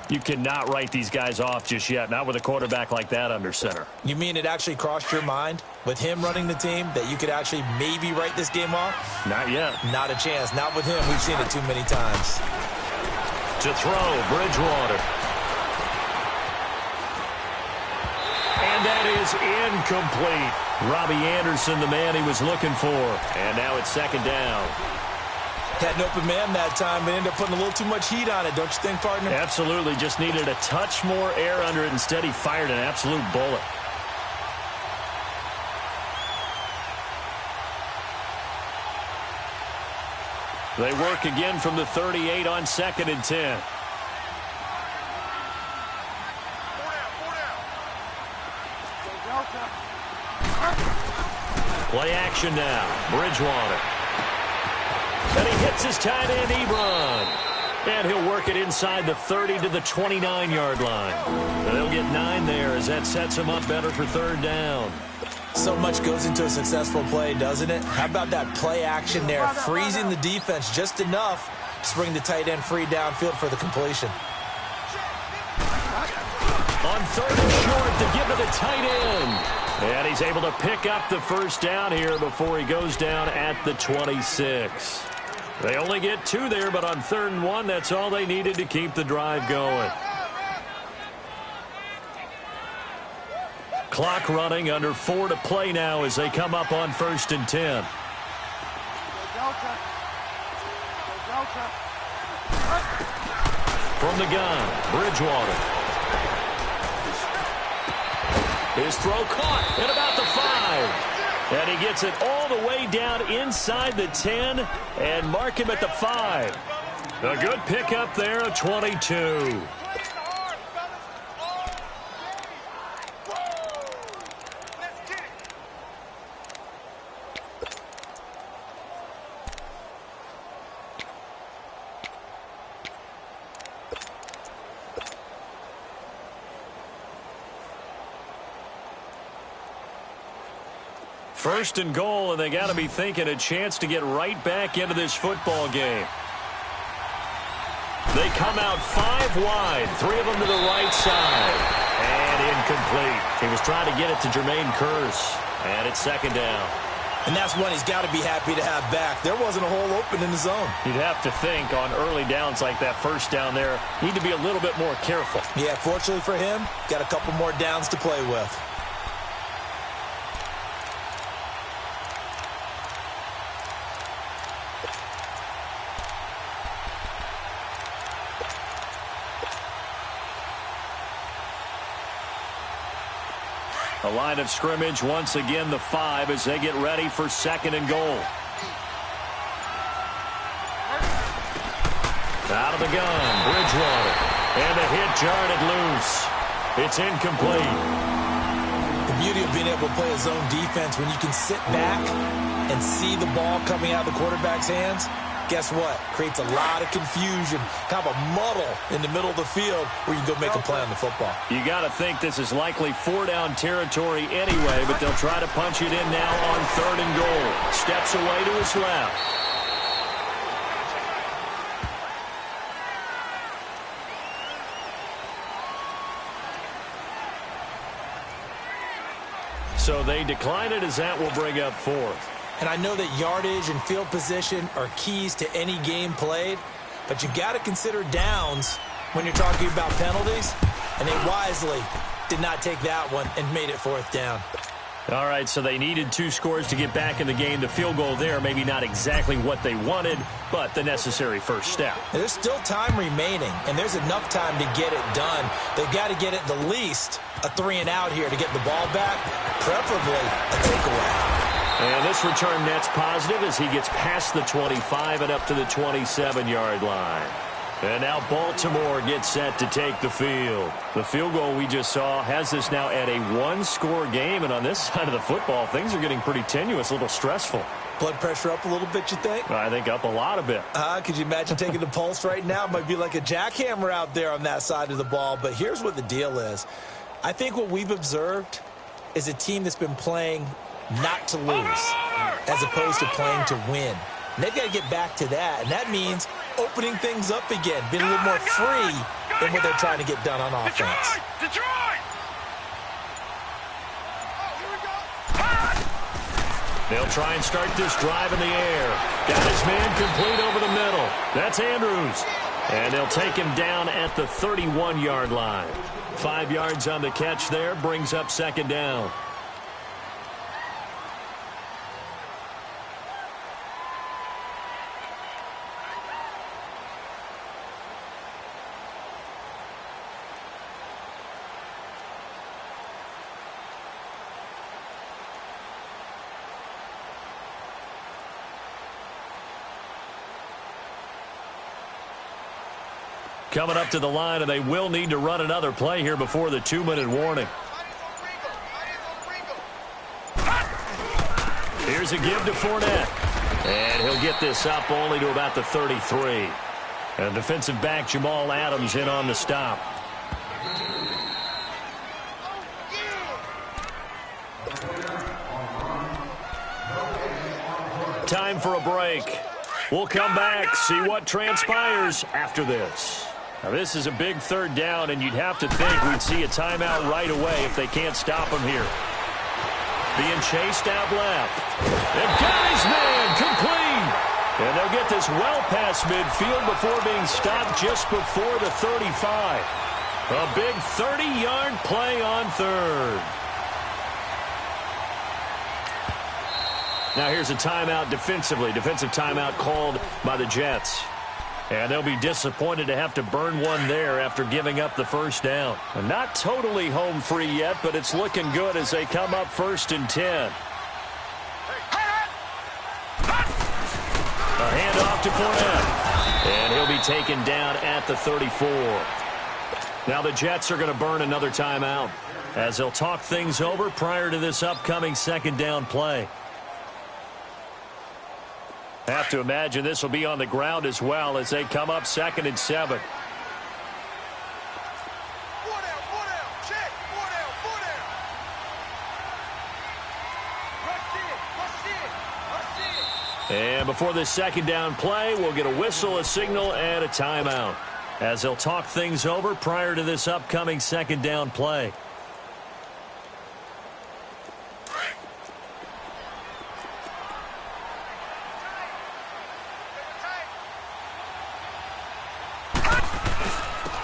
B: You cannot write these guys off just yet, not with a quarterback like that under center.
C: You mean it actually crossed your mind with him running the team that you could actually maybe write this game off?
B: Not yet.
C: Not a chance. Not with him. We've seen it too many times.
B: To throw, Bridgewater. And that is incomplete. Robbie Anderson, the man he was looking for. And now it's 2nd down.
C: Had an open man that time, but ended up putting a little too much heat on it, don't you think, partner?
B: Absolutely. Just needed a touch more air under it. Instead, he fired an absolute bullet. They work again from the 38 on 2nd and 10. Play action now. Bridgewater. And he hits his tight end, Ebron. And he'll work it inside the 30 to the 29-yard line. They'll get 9 there as that sets him up better for third down.
C: So much goes into a successful play, doesn't it? How about that play action there, freezing the defense just enough to bring the tight end free downfield for the completion.
B: On third and short to give to the tight end. And he's able to pick up the first down here before he goes down at the 26. They only get 2 there, but on third and 1, that's all they needed to keep the drive going. Clock running, under 4 to play now as they come up on first and 10. From the gun, Bridgewater. His throw caught at about the 5. And he gets it all the way down inside the 10 and mark him at the 5. A good pickup there, a 22. First and goal, and they got to be thinking a chance to get right back into this football game. They come out 5 wide, 3 of them to the right side. And incomplete. He was trying to get it to Jermaine Kearse. And it's second down.
C: And that's one he's got to be happy to have back. There wasn't a hole open in the zone.
B: You'd have to think on early downs like that first down there, need to be a little bit more careful.
C: Yeah, fortunately for him, got a couple more downs to play with.
B: The line of scrimmage, once again, the 5 as they get ready for second and goal. Out of the gun, Bridgewater. And the hit jarred it loose. It's incomplete.
C: The beauty of being able to play a zone defense when you can sit back and see the ball coming out of the quarterback's hands, guess what? Creates a lot of confusion, kind of a muddle in the middle of the field where you can go make a play on the football.
B: You got to think this is likely 4-down territory anyway, but they'll try to punch it in now on third and goal. Steps away to his left. So they decline it as that will bring up fourth.
C: And I know that yardage and field position are keys to any game played, but you got to consider downs when you're talking about penalties, and they wisely did not take that one and made it fourth down.
B: All right, so they needed 2 scores to get back in the game. The field goal there, maybe not exactly what they wanted, but the necessary first step.
C: There's still time remaining, and there's enough time to get it done. They've got to get at the least a 3-and-out here to get the ball back, preferably a takeaway.
B: And this return net's positive as he gets past the 25 and up to the 27-yard line. And now Baltimore gets set to take the field. The field goal we just saw has this now at a 1-score game. And on this side of the football, things are getting pretty tenuous, a little stressful.
C: Blood pressure up a little bit, you think?
B: I think up a lot of it.
C: Could you imagine taking the pulse right now? It might be like a jackhammer out there on that side of the ball. But here's what the deal is. I think what we've observed is a team that's been playing not to lose as opposed to playing to win. And they've got to get back to that, and that means opening things up again, being a little more free than what they're trying to get done on offense.
D: Detroit!
B: They'll try and start this drive in the air. Got his man complete over the middle. That's Andrews. And they'll take him down at the 31-yard line. 5 yards on the catch there, brings up second down. Coming up to the line, and they will need to run another play here before the 2-minute warning. Here's a give to Fournette. And he'll get this up only to about the 33. And defensive back Jamal Adams in on the stop. Time for a break. We'll come back, see what transpires after this. Now, this is a big third down, and you'd have to think we'd see a timeout right away if they can't stop him here. Being chased out left. And got his man complete. And they'll get this well past midfield before being stopped just before the 35. A big 30-yard play on third. Now here's a timeout defensively. Defensive timeout called by the Jets. And they'll be disappointed to have to burn one there after giving up the first down. And not totally home free yet, but it's looking good as they come up 1st and 10. A handoff to Fournette. And he'll be taken down at the 34. Now the Jets are going to burn another timeout as they'll talk things over prior to this upcoming second down play. Have to imagine this will be on the ground as well as they come up 2nd and 7. And before this second down play, we'll get a whistle, a signal, and a timeout as they'll talk things over prior to this upcoming second down play.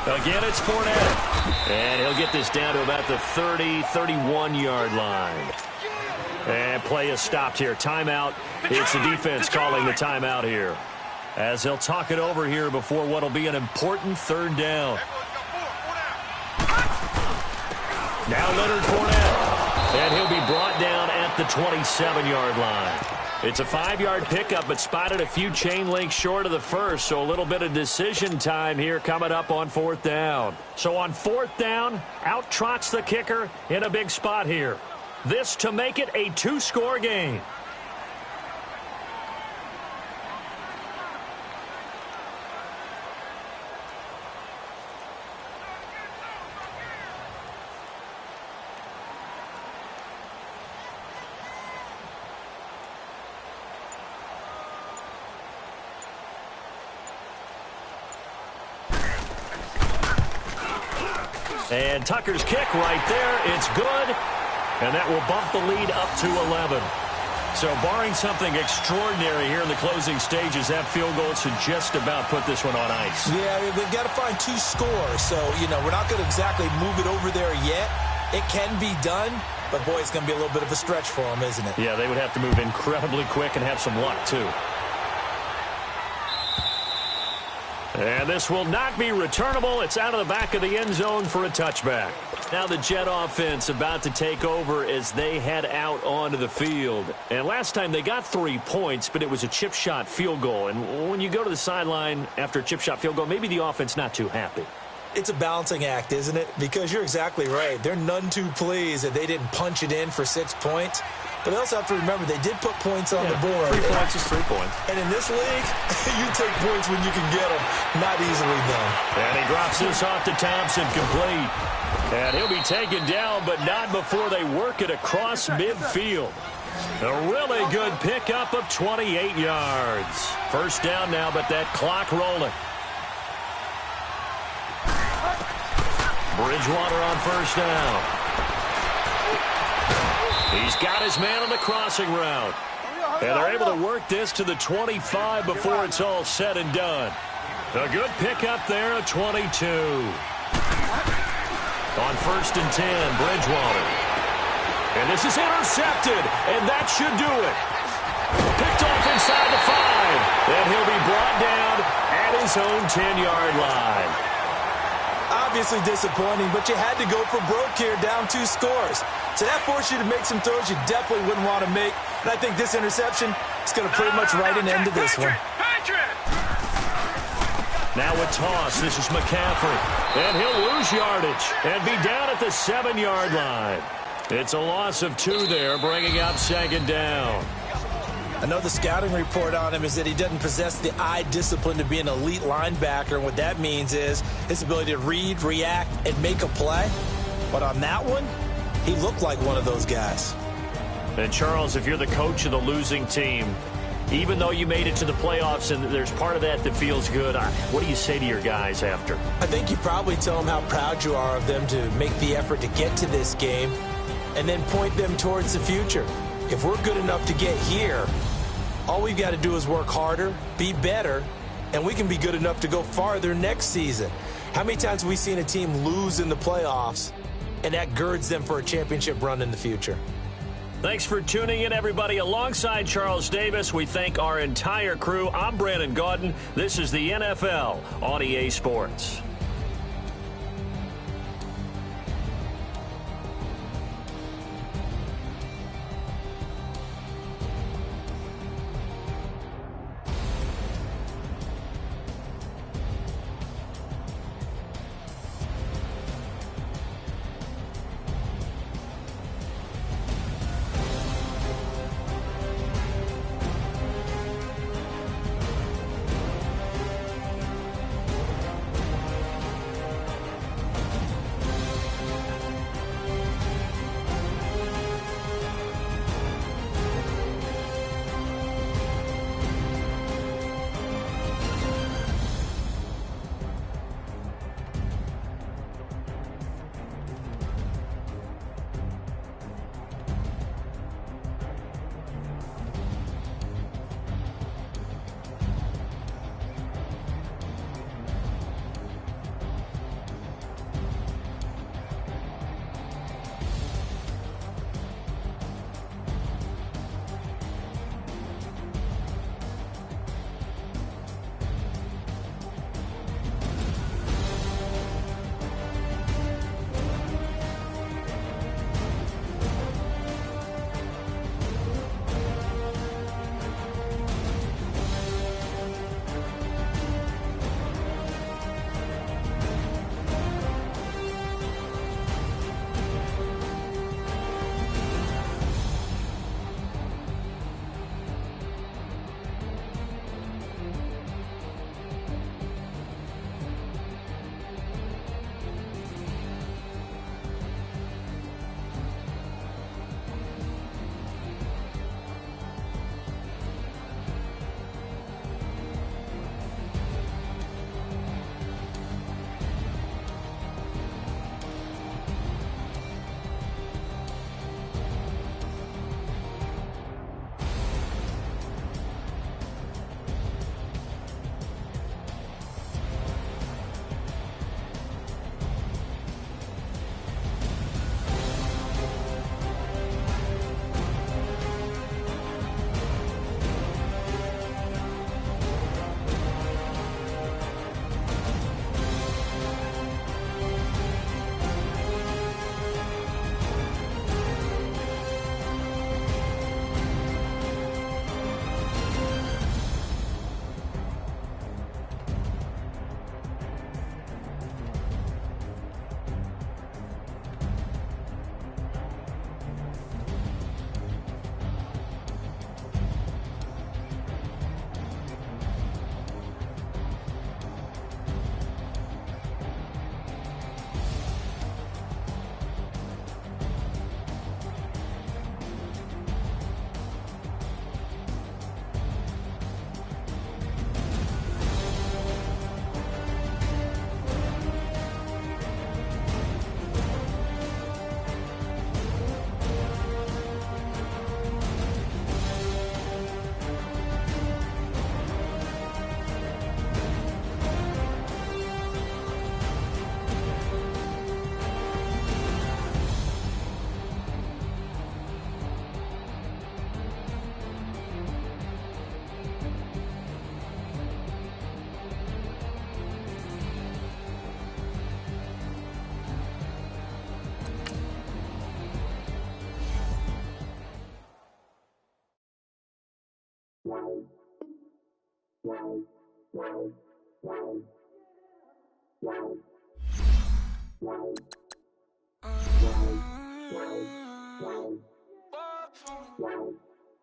B: Again, it's Fournette. And he'll get this down to about the 30, 31-yard line. And play is stopped here. Timeout. It's the defense calling the timeout here. As they'll talk it over here before what will be an important third down. Now Leonard Fournette. And he'll be brought down at the 27-yard line. It's a 5-yard pickup, but spotted a few chain links short of the first, so a little bit of decision time here coming up on 4th down. So on 4th down, out trots the kicker in a big spot here. This to make it a 2-score game. And Tucker's kick right there. It's good. And that will bump the lead up to 11. So barring something extraordinary here in the closing stages, that field goal should just about put this one on ice.
C: Yeah, they've got to find 2 scores. So, we're not going to exactly move it over there yet. It can be done, but, boy, it's going to be a little bit of a stretch for them, isn't it?
B: Yeah, they would have to move incredibly quick and have some luck, too. And this will not be returnable. It's out of the back of the end zone for a touchback. Now the Jet offense about to take over as they head out onto the field. And last time they got 3 points, but it was a chip shot field goal. And when you go to the sideline after a chip shot field goal, maybe the offense not too happy.
C: It's a balancing act, isn't it? Because you're exactly right. They're none too pleased that they didn't punch it in for 6 points. But they also have to remember they did put points on the board.
B: 3 points is 3 points.
C: And in this league, you take points when you can get them. Not easily done.
B: And he drops this off to Thompson, complete. And he'll be taken down, but not before they work it across midfield. A really good pickup of 28 yards. First down now, but that clock rolling. Bridgewater on first down. He's got his man on the crossing route. And they're able to work this to the 25 before it's all said and done. A good pickup there, a 22. On 1st and 10, Bridgewater. And this is intercepted, and that should do it. Picked off inside the 5. And he'll be brought down at his own 10-yard line.
C: Obviously disappointing, but you had to go for broke here, down 2 scores. So that forced you to make some throws you definitely wouldn't want to make. And I think this interception is going to pretty much write an end to this one.
B: Now a toss. This is McCaffrey. And he'll lose yardage and be down at the 7-yard line. It's a loss of 2 there, bringing up second down.
C: I know the scouting report on him is that he doesn't possess the eye discipline to be an elite linebacker, and what that means is his ability to read, react, and make a play. But on that one, he looked like one of those guys.
B: And Charles, if you're the coach of the losing team, even though you made it to the playoffs and there's part of that feels good, what do you say to your guys after?
C: I think you probably tell them how proud you are of them to make the effort to get to this game and then point them towards the future. If we're good enough to get here, all we've got to do is work harder, be better, and we can be good enough to go farther next season. How many times have we seen a team lose in the playoffs, and that girds them for a championship run in the future?
B: Thanks for tuning in, everybody. Alongside Charles Davis, we thank our entire crew. I'm Brandon Gaudin. This is the NFL on EA Sports.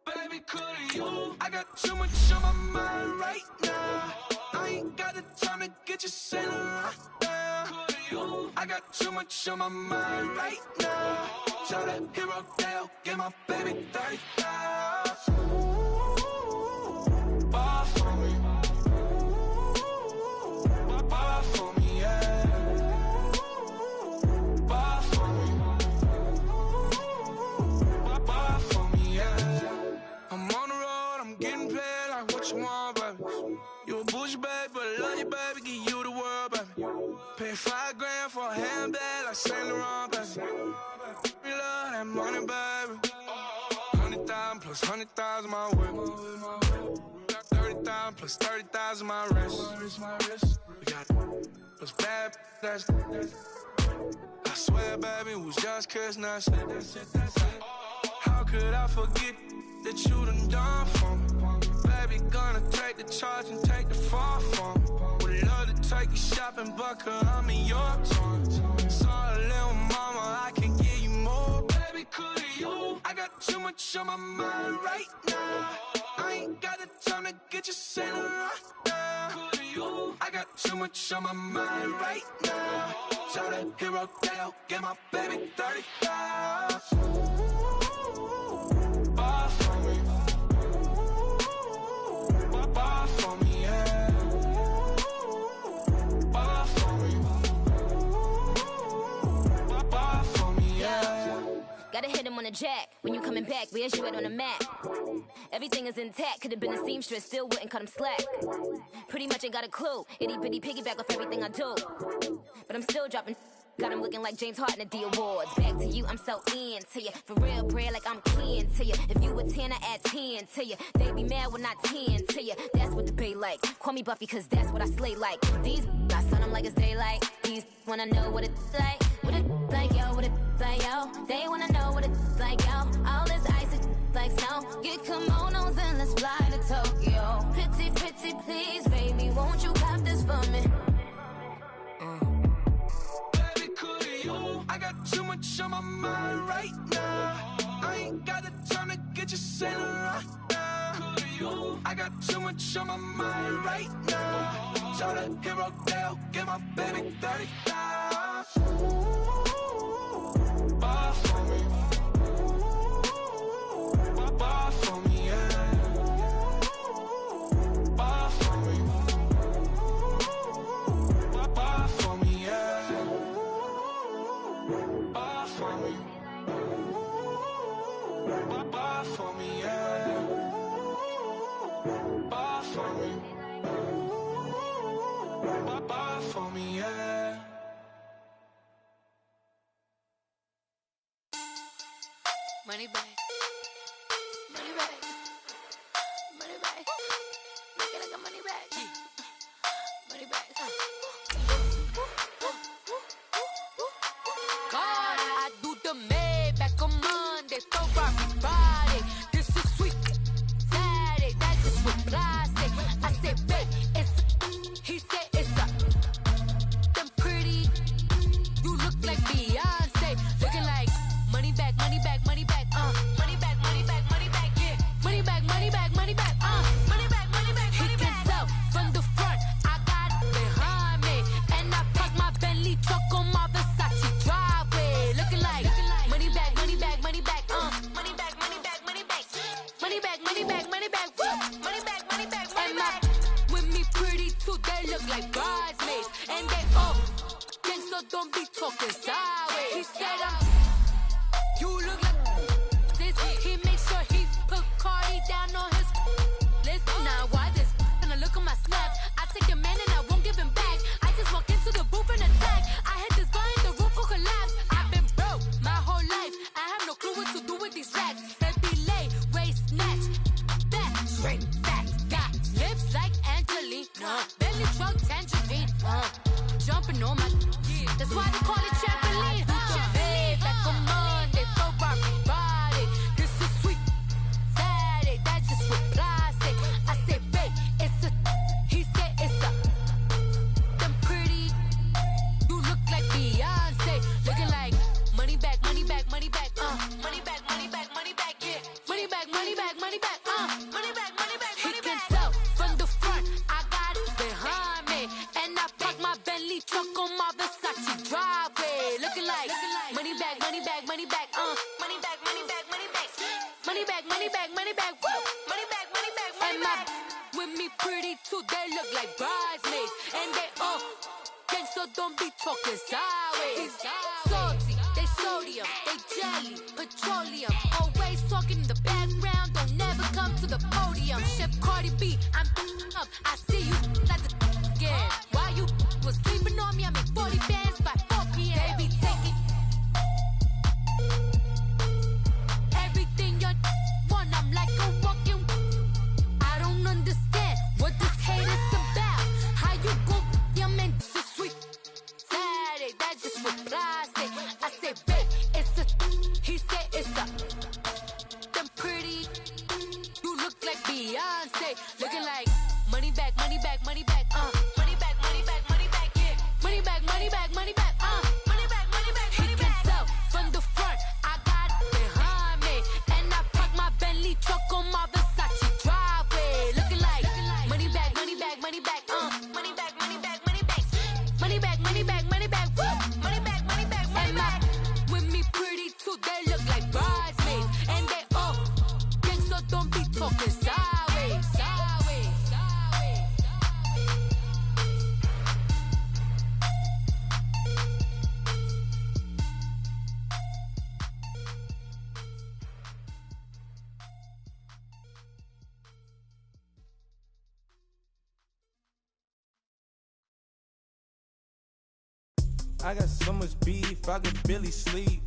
A: Baby, Baby, could you? I got too much on my mind right now. I ain't got the time to get you sailing right now. Could you? I got too much on my mind right now. Tell that hero Dale, get my baby 30,000. Bar for me. Bar for me, yeah. Bar for me. Bar for me, yeah. I'm on the road, I'm getting paid like what you want, baby. You a bougie, baby, but I love you, baby. Give you the world, baby. Pay $5 grand for a handbag like Saint Laurent, baby. We love that money, baby. 100,000 plus 100,000 my way. Got 30,000 plus 30,000 my wrist. We got those bad, that's I swear, baby, it was just kissing us. How could I forget that you done for me? Baby, gonna take the charge and take the fall from me. Would love to take you shopping, but I'm in your toys. Sorry, little mama, I can give you more. Baby, could you? I got too much on my mind right now. I ain't got the time to get you sailing right now. Could you? I got too much on my mind right now. Tell that hero Dale, get my baby 30,000. Bar for me. Bar for me, yeah. Bar for me. Bar for me, yeah.
E: Gotta hit him on the jack. When you coming back, where's you at on the map? Everything is intact. Could've been a seamstress, still wouldn't cut him slack. Pretty much ain't got a clue. Itty bitty piggyback off everything I do. But I'm still dropping. Got him looking like James Harden at the awards. Back to you, I'm so into you. For real, bread, like I'm keen to you. If you a 10, I add 10 to you. They be mad when I 10 to you. That's what the bay like. Call me Buffy, cause that's what I slay like. These, I son them like it's daylight. These wanna know what it's like. What it like, yo, what it like, yo. They wanna know what it's like, yo. All this ice is like snow. Get kimonos and let's fly to Tokyo. Pretty, pretty, please, baby, won't you cop this for me?
A: I got too much on my mind right now. I ain't got the time to get you sailing right now. I got too much on my mind right now. Tell that hero Dale, get my baby 30,000. Bar for me. Bar for me, yeah. Bar for me. Bar for me, yeah. Bar for me. Bar for me, yeah. Bar for me. Bar for me, yeah.
E: Money back. Money back. Money back. Make it like a money back. Money back. God, I do the Maybach on Monday for everybody. This is sweet Saturday, that's just with plastic. I say, babe, it's he said it's a them pretty. You look like Beyonce, looking like money back, money back, money back, money back, money back, money back, yeah, money back, money back, money back, money back, money back, money back. He can tell from the front, I got it behind me, and I park my Bentley truck on my Versace driveway, looking like money back, money back, money back, money back, money back, money back, money back, money back, money back, money back, money back, money back. With me pretty too, they look like bridesmaids, and they all gang, so don't be talking sideways. He said you look like this. He makes sure he put Cardi down on his list. Now why this? Gonna look at my snap. I take your man and I won't give him back. I just walk into the booth and attack. I hit this guy in the roof will collapse. I've been broke my whole life. I have no clue what to do with these racks. They be lay, waist snatch, back, straight back. Got lips like Angelina, belly truck tangerine, jumping on my. That's why they call it trampoline. money back, money back, money back. Money back, money back, money back, woo. Money back, money back, money back. With me pretty too, they look like bridesmaids. And they all gang, so don't be talking sideways. Salty, they sodium, they jelly, petroleum. Always talking in the background, don't never come to the podium. Chef Cardi B, I'm up, I see you like the again. Why you was sleeping on me, I'm in 40 bands by 4 p.m. They be taking everything you want, I'm like a walking. I don't understand what this hate is about. How you go, your man, this is sweet Saturday, that just reply say. I say, babe, it's a, he say it's a, them pretty, you look like Beyonce, looking like money back, money back, money back, money back, money back, money back, yeah, money back, money back, money back, money back, money back, money back. He can tell from the front, I got it behind me, and I park my Bentley truck on my Versace driveway, looking like money back, money back, money back, money back, money back, money back, money back, money back, money back, woo, money back, money back, money back. With me pretty too, they look like bridesmaids, and they all gang, so don't be talking sideways, sideways, sideways.
F: I got so much beef, I could barely sleep.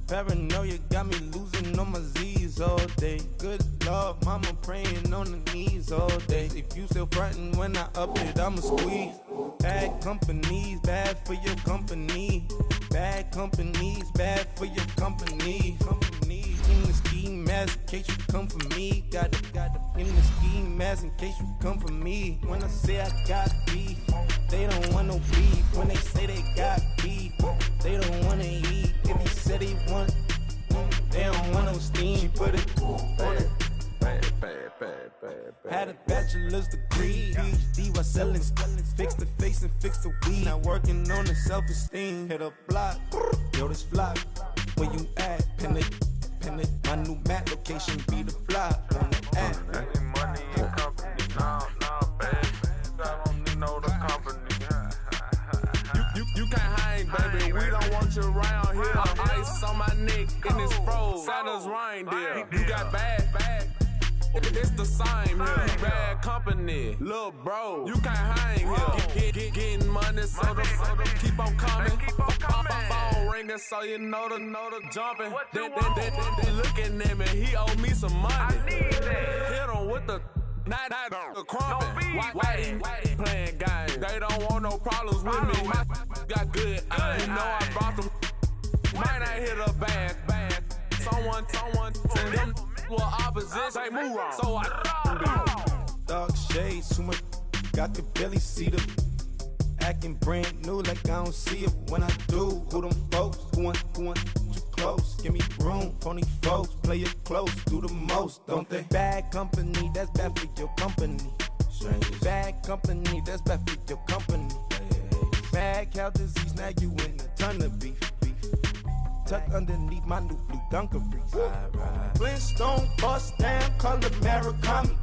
F: Paranoia got me losing on my Z's all day. Good Lord, mama praying on the knees all day. If you still frontin' when I up it, I'ma squeeze. Bad companies, bad for your company. Bad companies, bad for your company. In the ski mask in case you come for me. Got it in the ski mask in case you come for me. When I say I got beef, they don't want no beef. When they say they got beef, they don't wanna eat. If you said they want, they don't want no steam. Put it on it. Had a bachelor's degree, PhD while selling, fix the face and fix the weed. Now working on the self-esteem. Hit a block, yo this flock. Where you at? Pin it. My new map location be the flop on the app.
G: Any money in company, no, baby. I don't need no the company. You can't hang, baby. We don't want you around here. Ice on my neck and it's froze. Santa's reindeer. You got bad. It's the same here. You bad company, little bro. You can't hang here. Getting money, so the keep on coming. Phone ringing, so you know the jumping. They looking at me. He owe me some money. I need that. Hit him with the. Not the crumpin'. Whitey playing games. They don't want no problems with me. My got good. You know I brought them. Might not hit a bad. Someone tell them well opposition. Say move wrong. So I
F: Dark shades, too much. Got the belly see the acting brand new like I don't see it when I do. Who them folks? Who want too close? Give me room. Phony folks play it close. Do the most, don't they? Bad company, that's bad for your company. Bad company, that's bad for your company. Bad cow disease, now you in a ton of beef. Tuck underneath my new blue Dunkaroos. Flintstone bust down, color Murakami.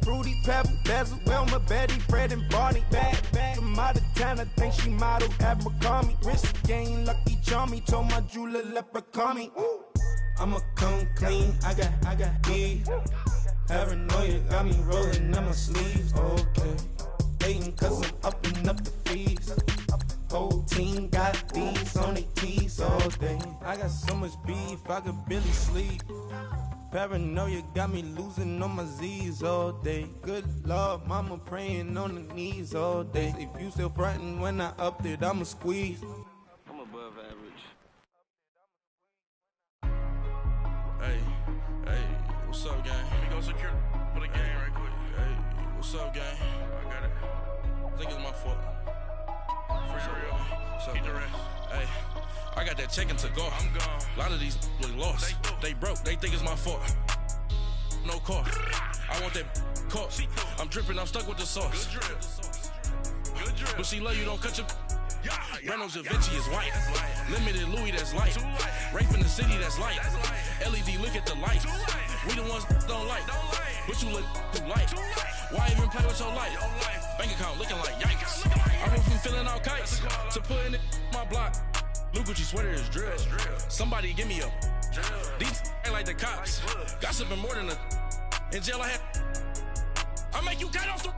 F: Fruity Pebble, Basil, Wilma, Betty, Fred and Barney. Bad from out of town, I think she model Abercrombie. Wrist game, Lucky Charmy, told my jeweler leprechaun me. I'ma come clean, I got beef. Paranoia got me rolling in my sleeves. Okay, hating cause I'm upping up the fees. Whole team got these on their tees all day. I got so much beef, I could barely sleep. Paranoia got me losing on my Z's all day. Good Lord, mama praying on the knees all day. If you still frontin' when I up it, I'ma squeeze.
G: I'm above average.
H: Hey, what's up, gang?
G: Let me go secure for the game right quick.
H: Hey, what's up, gang?
G: I got it.
H: I think it's my fault.
G: For real.
H: What's up,
G: Keep the
H: man?
G: rest.
H: Hey, I got that check-in to go.
G: I'm gone.
H: A lot of these look lost. They broke. They think it's my fault. No car. I want that caught. I'm dripping. I'm stuck with the sauce.
G: Good drip.
H: But she love you. Don't cut your. Reynolds Da Vinci is white. Limited Louis, that's light. Rape in the city, that's light. LED, look at the lights. We the ones don't like. But you look too light. Why even play with your life? Bank account looking like yikes. I went from filling out kites to putting it in my block. Blue Gucci sweater is drill. Somebody give me a. These ain't like the cops. Gossiping more than a. In jail I had. I make you cut off the.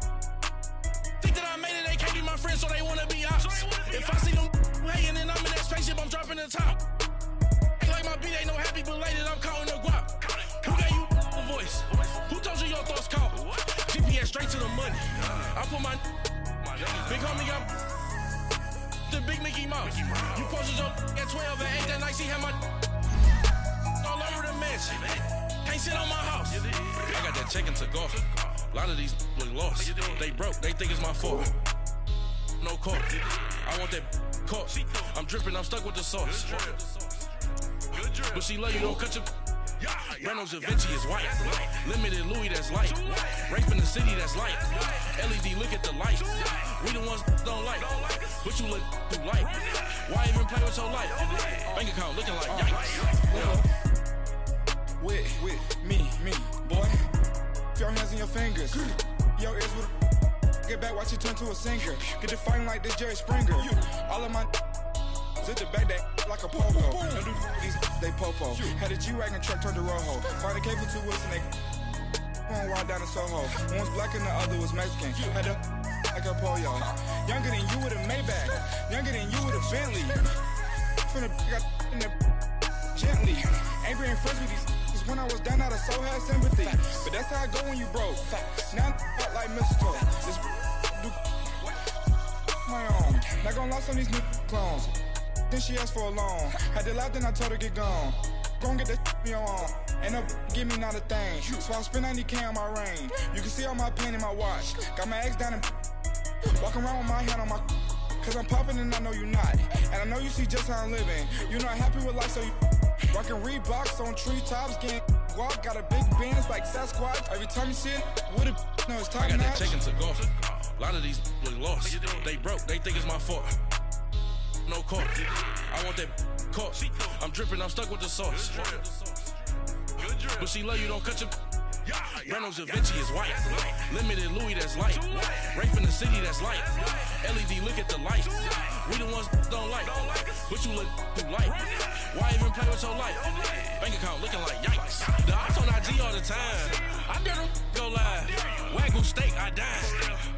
H: Think that I made it, they can't be my friends, so they wanna be ops. If I see them hating and I'm in that spaceship, I'm dropping the top. Ain't like my beat, ain't no happy belated, I'm calling the guap. Who gave you a voice? Who told you your thoughts count? GPS straight to the money. I put my big homie up the big Mickey Mouse. You posted your at 12 and 8 that night, she had my all over the mansion. Can't sit on my house. I got that check into golf. A lot of these look lost. They broke, they think it's my fault. No court. I want that caught. I'm dripping, I'm stuck with the sauce. But she love you, don't cut your. Reynolds Da Vinci is white. Limited Louis, that's light. Rape in the city, that's light. LED, look at the lights. We the ones don't like. But you look too light. Why even play with your life? Bank account looking like yikes.
F: With me, boy. Your hands and your fingers. Your ears with get back, watch you turn to a singer. Get to fighting like this Jerry Springer. All of my zip the back that like a pogo. No do these they popo. Had a G-Wagon truck turned to Rojo. Find a cable 2 wheels and they going wild down in Soho. One was black and the other was Mexican. Had a like a pollo. Younger than you with a Maybach. Younger than you with a Bentley. From the got in the gently. Ain't been friends with these. When I was down, I so had sympathy. But that's how I go when you broke. Now I'm like mistletoe. This do my own. Not gonna lie on these new clones. Then she asked for a loan. Had to laugh, then I told her get gone. Gon' get that me on. Ain't no give me not a thing. So I spend 90K on my ring. You can see all my pain in my watch. Got my ex down and walking around with my hand on my. Cause I'm popping and I know you not. And I know you see just how I'm living. You're not happy with life, so you. Rockin' Reeboks on treetops, getting guap, got a big Benz like Sasquatch. Every time you see it, with it, no, it's top notch.
H: I got that check into golf. A lot of these look lost. They broke, they think it's my fault. No court. I want that caught. I'm dripping, I'm stuck with the sauce. But she love you, don't cut your. Reynolds Da Vinci is white. Limited Louis, that's light. Rape in the city, that's light. LED, look at the lights. We the ones don't like. But you look too light. Why even play with your life? Bank account looking like yikes. The ops on IG all the time. I dare them go live. Wagyu steak, I dine.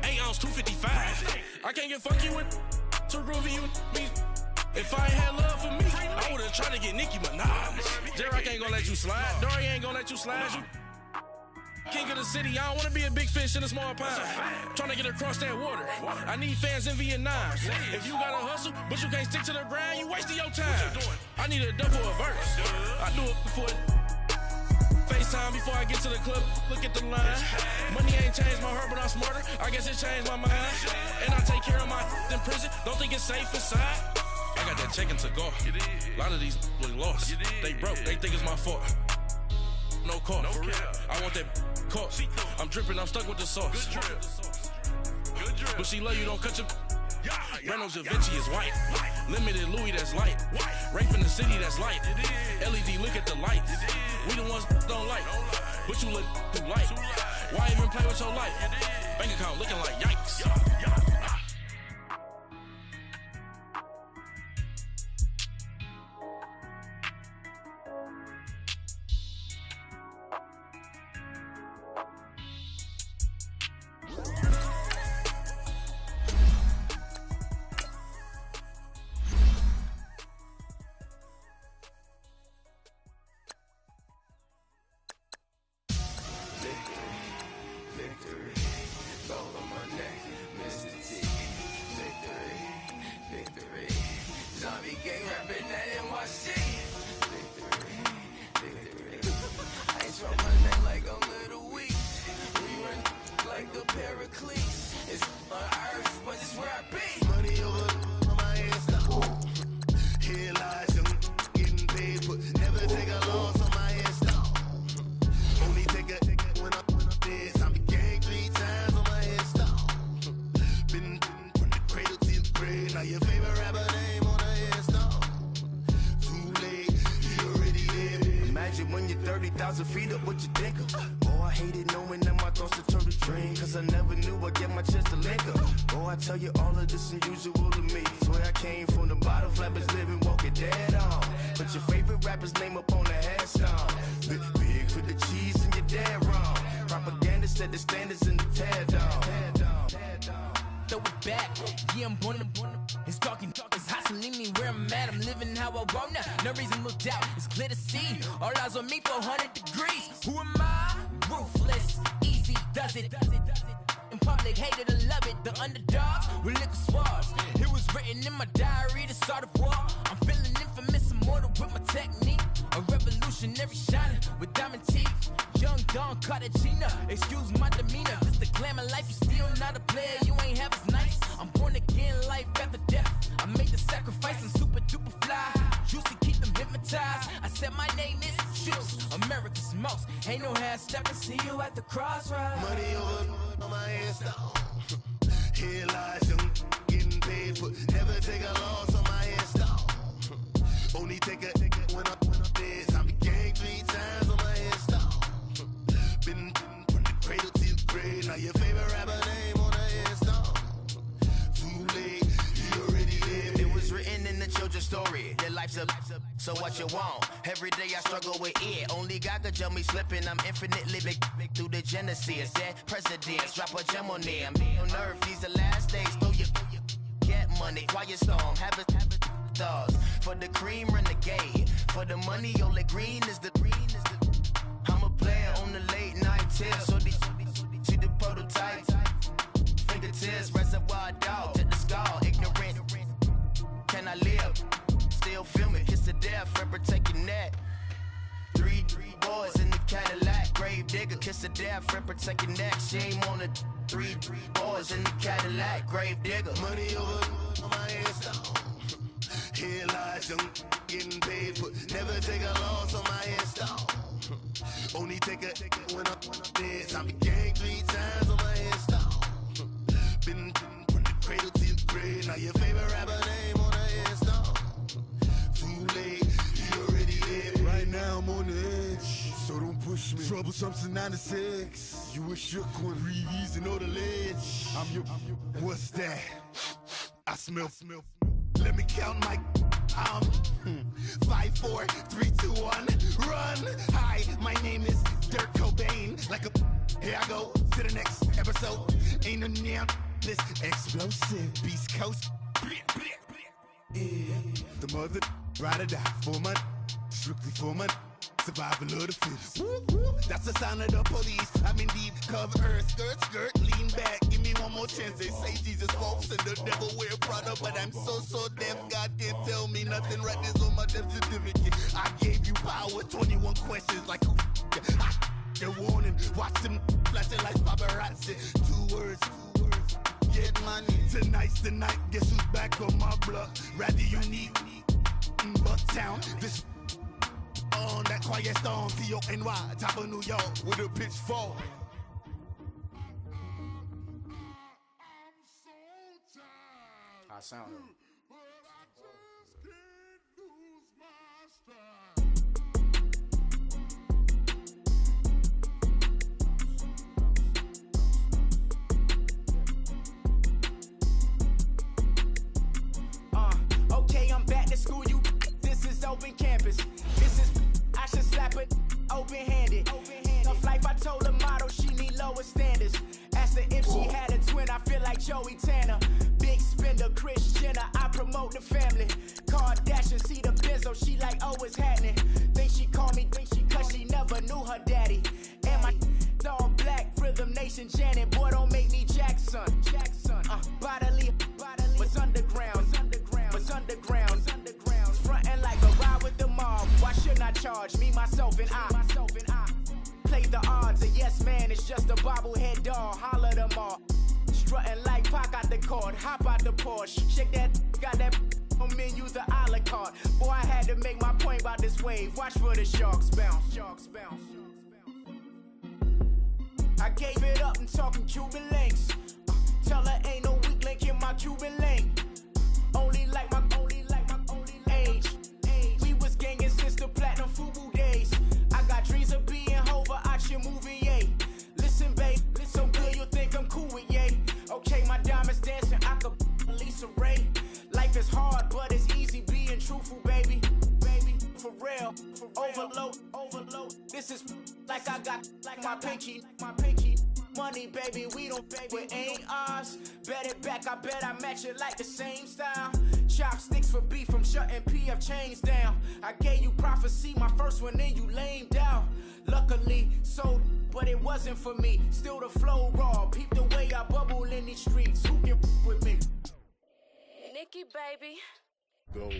H: 8 ounce, 255. I can't get fuck you with too groovy you me. If I ain't had love for me, I would've tried to get Nicki Minaj. J-Rock ain't gonna let you slide. Dory ain't gonna let you slide. You king of the city, I don't wanna be a big fish in a small pond. Trying to get across that water. I need fans in Vietnam. If you gotta hustle, but you can't stick to the grind, you wasting your time. I need a double a verse. I do it before FaceTime before I get to the club. Look at the line. Money ain't changed my heart, but I'm smarter. I guess it changed my mind. And I take care of my in prison. Don't think it's safe inside. I got that check into golf. A lot of these look lost. They broke, they think it's my fault. No court. I want that caught. I'm dripping, I'm stuck with the sauce. But she love you, don't cut your. Reynolds Da Vinci is white. Limited Louis, that's light. Rape in the city, that's light. LED, look at the lights. We the ones don't like. But you look too light. Why even play with your life? Bank account looking like yikes.
A: Victory, gold on my neck, Mr. imagine when you're 30,000 feet up, what you think of? Oh, I hated knowing that my thoughts would turn to dream, cause I never knew I'd get my chance to link up. Oh, I tell you all of this unusual to me. Swear I came from the bottom, flappers living, walking dead on. Put your favorite rapper's name up on the headstone. Big for the cheese and you're dead wrong. Propaganda set the standards in the tear down.
I: Throw it back, yeah, I'm born to. It's dark, it's hot, so leave me where I'm at. I'm living how I want now, no reasonable doubt. It's clear to see, all eyes on me, 400 degrees. Who am I? Ruthless, easy, does it. In public, hated or love it. The underdogs with liquor swabs. It was written in my diary, the start of war. I'm feeling infamous, immortal with my technique. A revolutionary shining with diamond teeth. Young Don Cartagena, excuse my demeanor. This the glamour life, you still not a player, you ain't half as nice. I'm born again, life after death. I made the sacrifice, I'm super duper fly. Used to keep them hypnotized. I said my name is Juice, America's most. Ain't no half stepping, see you at the crossroads.
A: Money over on my headstone. Here lies young, getting paid, but never take a loss on my headstone. Only take a when I'm dead. I became 3 times on my headstone. Been from the cradle to the grave. Now your favorite rapper name on the headstone. Too late, you already lived. It was written in the children's story. Their life's up, so what you want? Every day I struggle with it. Only God could jump me slipping. I'm infinitely big through the genesis. Dead presidents, drop a gem on them. On earth, these the last days. Throw your get money. Quiet storm, have it dogs. For the cream, renegade. For the money, only green is the green is the. I'm a player on the late night tips. So these see the prototype. Fingertips, reservoir dog to the skull. Ignorant. Can I live? Still film it. Kiss to death, forever take your neck. 3 boys in the Cadillac. Grave digger, kiss to death, forever take your neck. Shame on the 3 boys in the Cadillac. Grave digger. Money over on my headstone. Here lies young, getting paid, but never take a loss on my headstone. Only take a when I'm dead. I became 3 times on my headstone. Been from the cradle to the grave. Now your favorite rapper name on the headstone. Too late, you already lived. Right now I'm on the edge, so don't push me. Troublesome since 96. You a shook one, breathe easy, know the ledge. I'm your. What's that? I smell. Let me count my 5, 4, 3, 2, 1, run. Hi, my name is Dirk Cobain. Like a here I go to the next episode. Ain't no damn this explosive Beast Coast. Yeah. The mother ride or die for my strictly for my survival of the fittest. That's the sound of the police. I'm indeed cover skirt, lean back. Give me one more chance. They say Jesus walks and the devil wear Prada, but I'm so deaf. God can't tell me nothing. Right this on my death certificate. I gave you power. 21 questions like who? They're warning. Watch them flashing like paparazzi. 2 words. Get money. Tonight's the night. Guess who's back on my block? Rather unique. Bucktown. This. On that quiet storm, T-O-N-Y, top of New York, with a pitchfork.
J: I sound it.
K: Okay, I'm back to school, you. This is open campus. This is, I should slap it open-handed. Tough life, I told the model she need lower standards. Asked her if she had a twin, I feel like Joey Tanner. Big spender, Kris Jenner, I promote the family. Kardashian, see the Benzo, she like, oh, it's happening. Think she called me, cause she never knew her daddy. And my all black, Rhythm Nation, Janet, boy, don't make me Jackson. Bodily, what's underground, what's underground. Frontin' like a ride with the mob. Why shouldn't I charge me, myself, and I? Play the odds, a yes man is just a bobblehead doll. Holler them all. Strutting like Pac out the court, hop out the Porsche. Shake that, got that on menu, the a la carte. Boy, I had to make my point about this wave. Watch for the sharks bounce. I gave it up and talking Cuban links. Tell her ain't no weak link in my Cuban link. Only like my age. We was gangin' since the platinum FUBU days. This is like I got like my pinky. Money, baby, we don't pay, but ain't ours. Bet it back, I bet I match it like the same style. Chopsticks for beef, I'm shutting PF chains down. I gave you prophecy, my first one, then you lamed out. Luckily, sold, but it wasn't for me. Still the flow raw, peep the way I bubble in these streets. Who can with me?
E: Nikki, baby.
L: Go.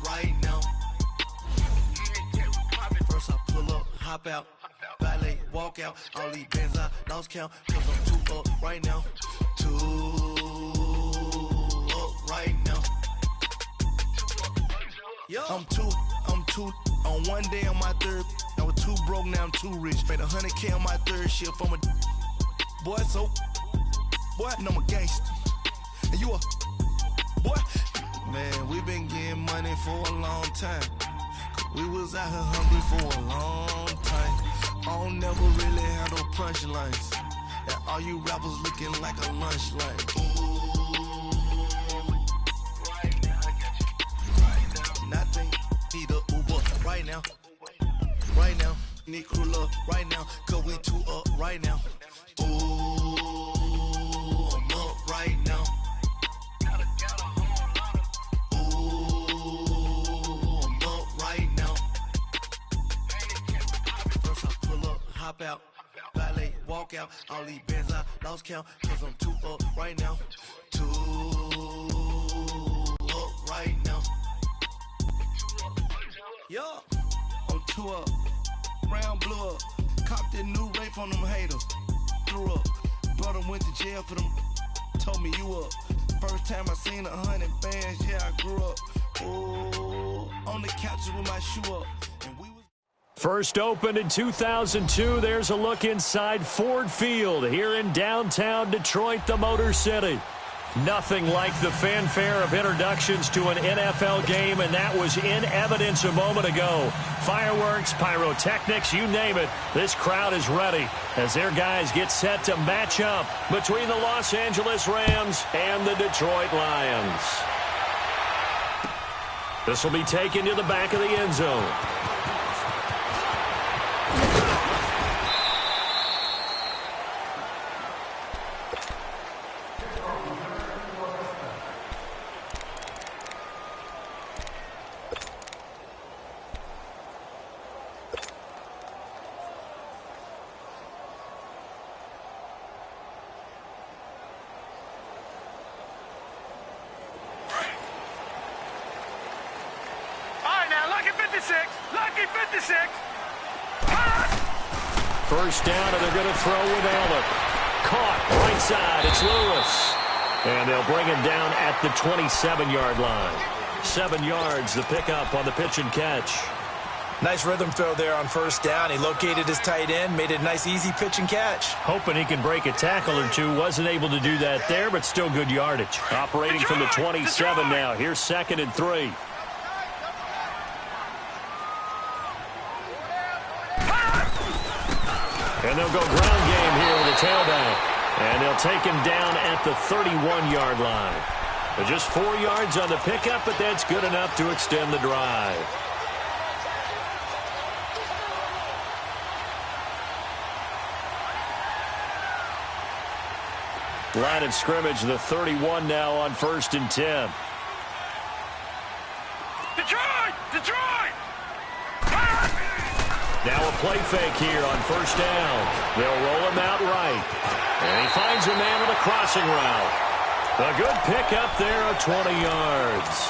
A: Right now, first I pull up, hop out, valet, walk out, all these bands I lost count, cause I'm too up right now, too up right now. I'm too, on one day on my third, I was too broke, now I'm too rich, made 100K on my third shift, I'm a boy, so, boy, and I'm a gangster, and you a, boy, man, we been getting money for a long time. We was out here hungry for a long time. I don't never really have no punchlines. And all you rappers looking like a lunch line. Right now, I got you. Right now. Nothing. Need a Uber right now. Right now. Need crew love right now. Cause we too up right now. Ooh, I'm up right now. Hop out, valet, walk out, all these bands I lost count, cause I'm too up right now, too up right now. Yo, I'm too up, round blew up, copped that new rape on them haters, threw up, brother went to jail for them, told me you up, first time I seen 100 bands, yeah I grew up, ooh, on the couches with my shoe up, and we
B: First opened in 2002, there's a look inside Ford Field here in downtown Detroit, the Motor City. Nothing like the fanfare of introductions to an NFL game, and that was in evidence a moment ago. Fireworks, pyrotechnics, you name it. This crowd is ready as their guys get set to match up between the Los Angeles Rams and the Detroit Lions. This will be taken to the back of the end zone. First down, and they're going to throw with Allen. Caught, right side, it's Lewis. And they'll bring him down at the 27-yard line. 7 yards, the pickup on the pitch and catch.
C: Nice rhythm throw there on first down. He located his tight end, made it a nice, easy pitch and catch.
B: Hoping he can break a tackle or two. Wasn't able to do that there, but still good yardage. Operating from the 27 now. Here's 2nd and 3. And they'll go ground game here with the tailback. And they'll take him down at the 31-yard line. But just 4 yards on the pickup, but that's good enough to extend the drive. Line of scrimmage, the 31 now on 1st and 10.
D: Detroit!
B: Now a play fake here on first down. They'll roll him out right. And he finds a man on a crossing route. A good pickup there of 20 yards.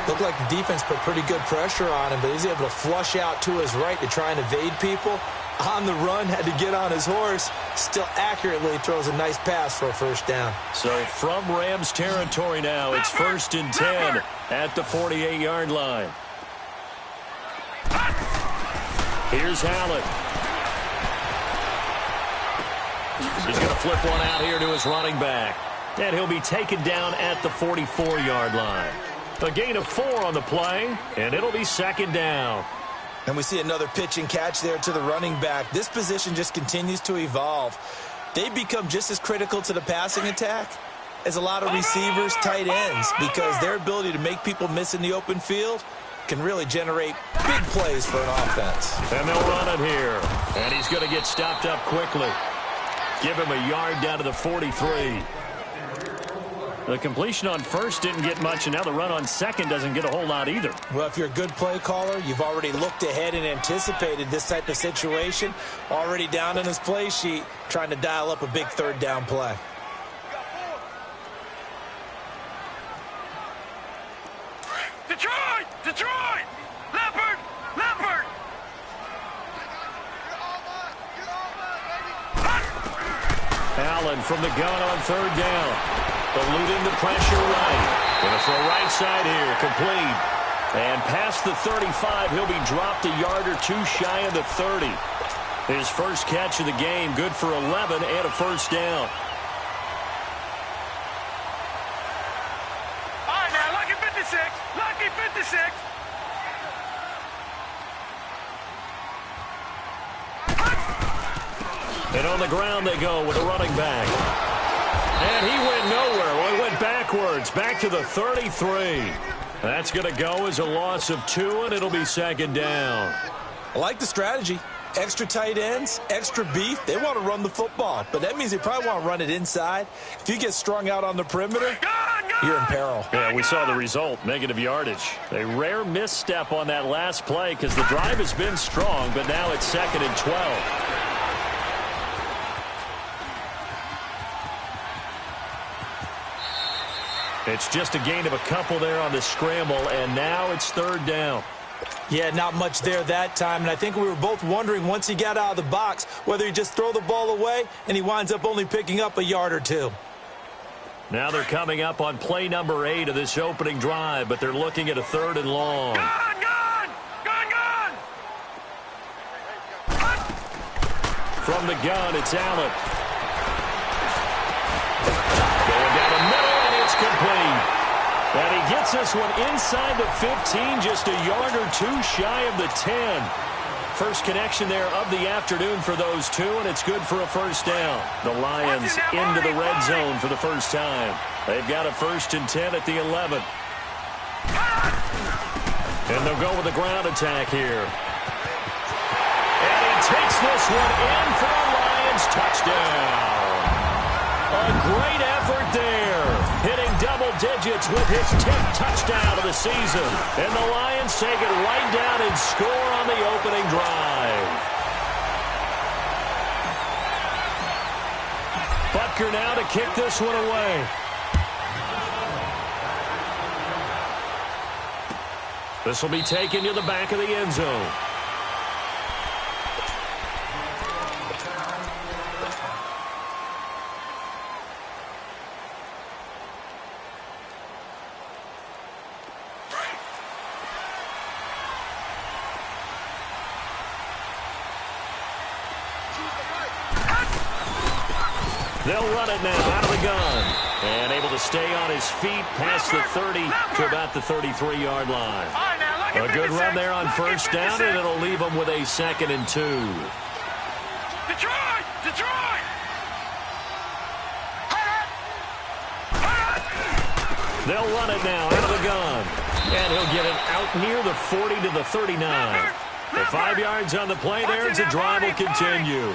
C: Looked like the defense put pretty good pressure on him, but he's able to flush out to his right to try and evade people. On the run, had to get on his horse. Still accurately throws a nice pass for a first down.
B: So from Rams territory now, it's 1st and 10 at the 48-yard line. Here's Allen. He's going to flip one out here to his running back. And he'll be taken down at the 44-yard line. A gain of 4 on the play, and it'll be 2nd down.
C: And we see another pitch and catch there to the running back. This position just continues to evolve. They become just as critical to the passing attack as a lot of receivers, tight ends, because their ability to make people miss in the open field can really generate big plays for an offense.
B: And they'll run it here. And he's going to get stopped up quickly. Give him a yard down to the 43. The completion on first didn't get much, and now the run on second doesn't get a whole lot either.
C: Well, if you're a good play caller, you've already looked ahead and anticipated this type of situation. Already down in his play sheet, trying to dial up a big third down play.
D: Detroit! Detroit! Leopard! Leopard!
B: Allen from the gun on 3rd down. Eluding the pressure right. Going to throw right side here. Complete. And past the 35, he'll be dropped a yard or 2 shy of the 30. His first catch of the game, good for 11 and a first down.
D: All right, now, lucky 56. Lucky 56.
B: And on the ground they go with a running back. And he went nowhere. Well, he went backwards, back to the 33. That's going to go as a loss of 2, and it'll be 2nd down.
C: I like the strategy. Extra tight ends, extra beef. They want to run the football, but that means they probably want to run it inside. If you get strung out on the perimeter, you're in peril.
B: Yeah, we saw the result, negative yardage. A rare misstep on that last play because the drive has been strong, but now it's 2nd and 12. It's just a gain of a couple there on the scramble, and now it's 3rd down.
C: Yeah, not much there that time, and I think we were both wondering once he got out of the box whether he just throw the ball away, and he winds up only picking up a yard or 2.
B: Now they're coming up on play number 8 of this opening drive, but they're looking at a 3rd and long.
D: Gone, gone! Gone, gone!
B: From the gun, it's Allen. Going down the middle, and it's complete. And he gets this one inside the 15, just a yard or 2 shy of the 10. First connection there of the afternoon for those two, and it's good for a first down. The Lions into the red zone for the first time. They've got a 1st and 10 at the 11. And they'll go with a ground attack here. And he takes this one in for a Lions touchdown. A great effort there, hitting double digits with his 10th touchdown of the season. And the Lions take it right down and score on the opening drive. Butker now to kick this one away. This will be taken to the back of the end zone. They'll run it now out of the gun. And able to stay on his feet past the 30 to about the 33-yard line. A good run there on first down, and it'll leave them with a 2nd and 2.
D: Detroit! Detroit!
B: They'll run it now out of the gun. And he'll get it out near the 40 to the 39. The 5 yards on the play there as the drive will continue.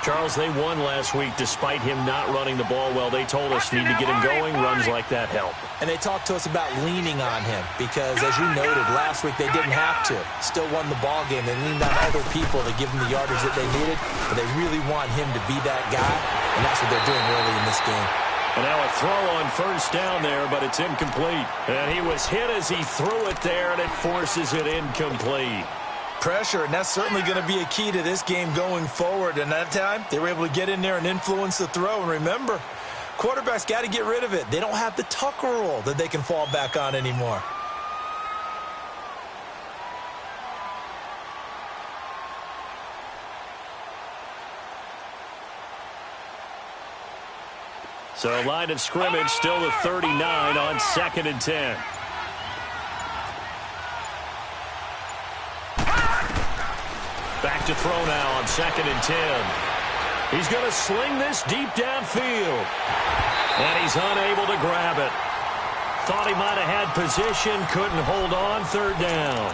B: Charles, they won last week despite him not running the ball well. They told us need to get him going. Runs like that help.
C: And they talked to us about leaning on him because, as you noted, last week they didn't have to. Still won the ball game. They leaned on other people to give them the yardage that they needed, but they really want him to be that guy, and that's what they're doing early in this game.
B: And now a throw on first down there, but it's incomplete. And he was hit as he threw it there, and it forces it incomplete.
C: Pressure, and that's certainly going to be a key to this game going forward. And that time, they were able to get in there and influence the throw. And remember, quarterbacks got to get rid of it. They don't have the Tucker rule that they can fall back on anymore.
B: So line of scrimmage still the 39 on 2nd and 10. Back to throw now on 2nd and 10. He's going to sling this deep downfield. And he's unable to grab it. Thought he might have had position, couldn't hold on, 3rd down.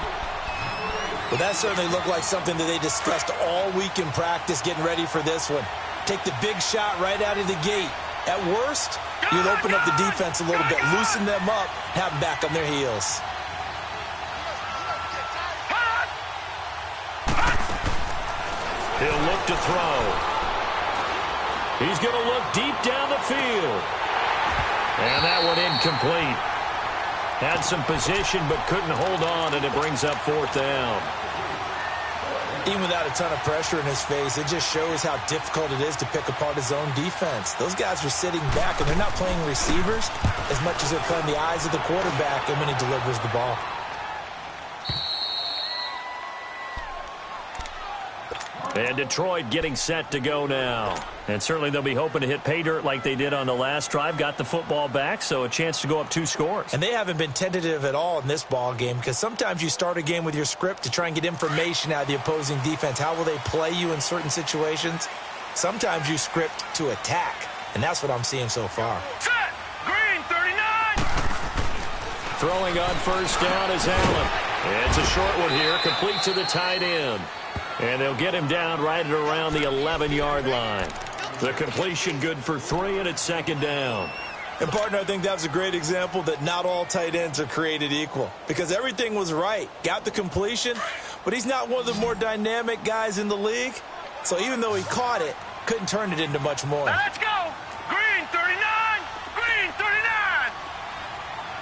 C: Well, that certainly looked like something that they discussed all week in practice getting ready for this one. Take the big shot right out of the gate. At worst, you'll open up the defense a little bit, loosen them up, have them back on their heels.
B: He'll look to throw. He's going to look deep down the field. And that one incomplete. Had some position but couldn't hold on, and it brings up 4th down.
C: Even without a ton of pressure in his face, it just shows how difficult it is to pick apart his own defense. Those guys are sitting back, and they're not playing receivers as much as they're playing the eyes of the quarterback and when he delivers the ball.
B: And Detroit getting set to go now. And certainly they'll be hoping to hit pay dirt like they did on the last drive. Got the football back, so a chance to go up 2 scores.
C: And they haven't been tentative at all in this ball game, because sometimes you start a game with your script to try and get information out of the opposing defense. How will they play you in certain situations? Sometimes you script to attack, and that's what I'm seeing so far.
D: Set! Green, 39!
B: Throwing on first down is Allen. It's a short one here, complete to the tight end. And they'll get him down right at around the 11-yard line. The completion good for 3, and it's 2nd down.
C: And, partner, I think that was a great example that not all tight ends are created equal, because everything was right. Got the completion, but he's not one of the more dynamic guys in the league. So even though he caught it, couldn't turn it into much more.
D: Now let's go! Green, 39! Green, 39!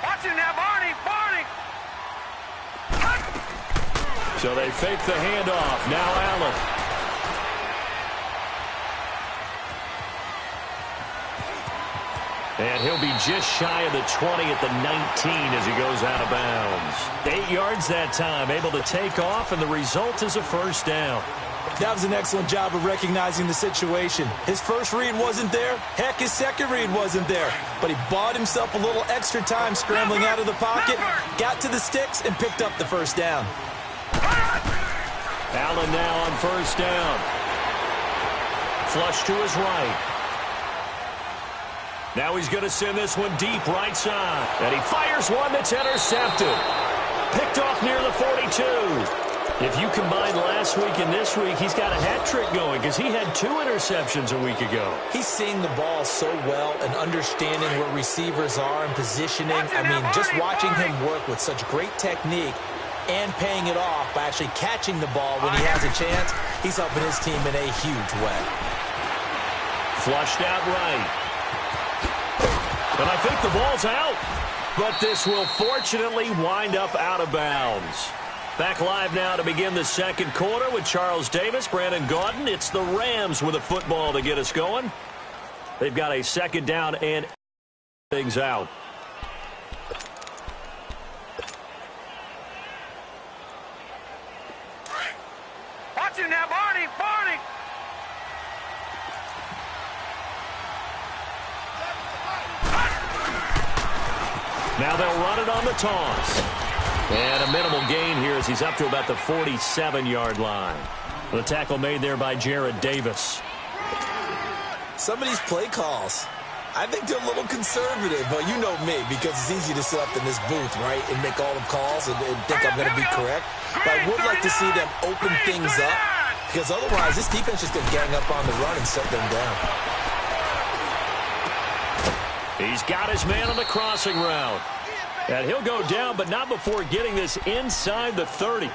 D: Watch him now, Barney! Barney!
B: So they fake the handoff. Now Allen. And he'll be just shy of the 20 at the 19 as he goes out of bounds. 8 yards that time, able to take off, and the result is a first down.
C: That was an excellent job of recognizing the situation. His first read wasn't there. Heck, his second read wasn't there. But he bought himself a little extra time scrambling out of the pocket, got to the sticks, and picked up the first down.
B: Allen now on first down. Flush to his right. Now he's going to send this one deep right side. And he fires one that's intercepted. Picked off near the 42. If you combine last week and this week, he's got a hat trick going because he had 2 interceptions a week ago.
C: He's seeing the ball so well and understanding where receivers are and positioning. I mean, just watching him work with such great technique and paying it off by actually catching the ball when he has a chance, he's helping his team in a huge way.
B: Flushed out right. And I think the ball's out. But this will fortunately wind up out of bounds. Back live now to begin the second quarter with Charles Davis, Brandon Gaudin. It's the Rams with a football to get us going. They've got a second down and things out.
D: Watch him now, Barney! Barney!
B: Now they'll run it on the toss. And a minimal gain here as he's up to about the 47-yard line. The tackle made there by Jared Davis.
C: Some of these play calls, I think they're a little conservative. But you know me, because it's easy to sit up in this booth, right, and make all the calls and think I'm going to be correct. But I would like to see them open things up, because otherwise this defense is going to gang up on the run and shut them down.
B: He's got his man on the crossing route. And he'll go down, but not before getting this inside the 30.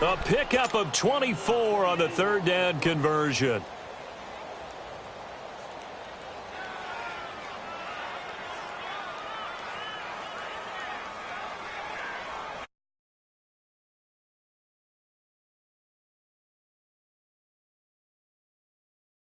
B: A pickup of 24 on the third down conversion.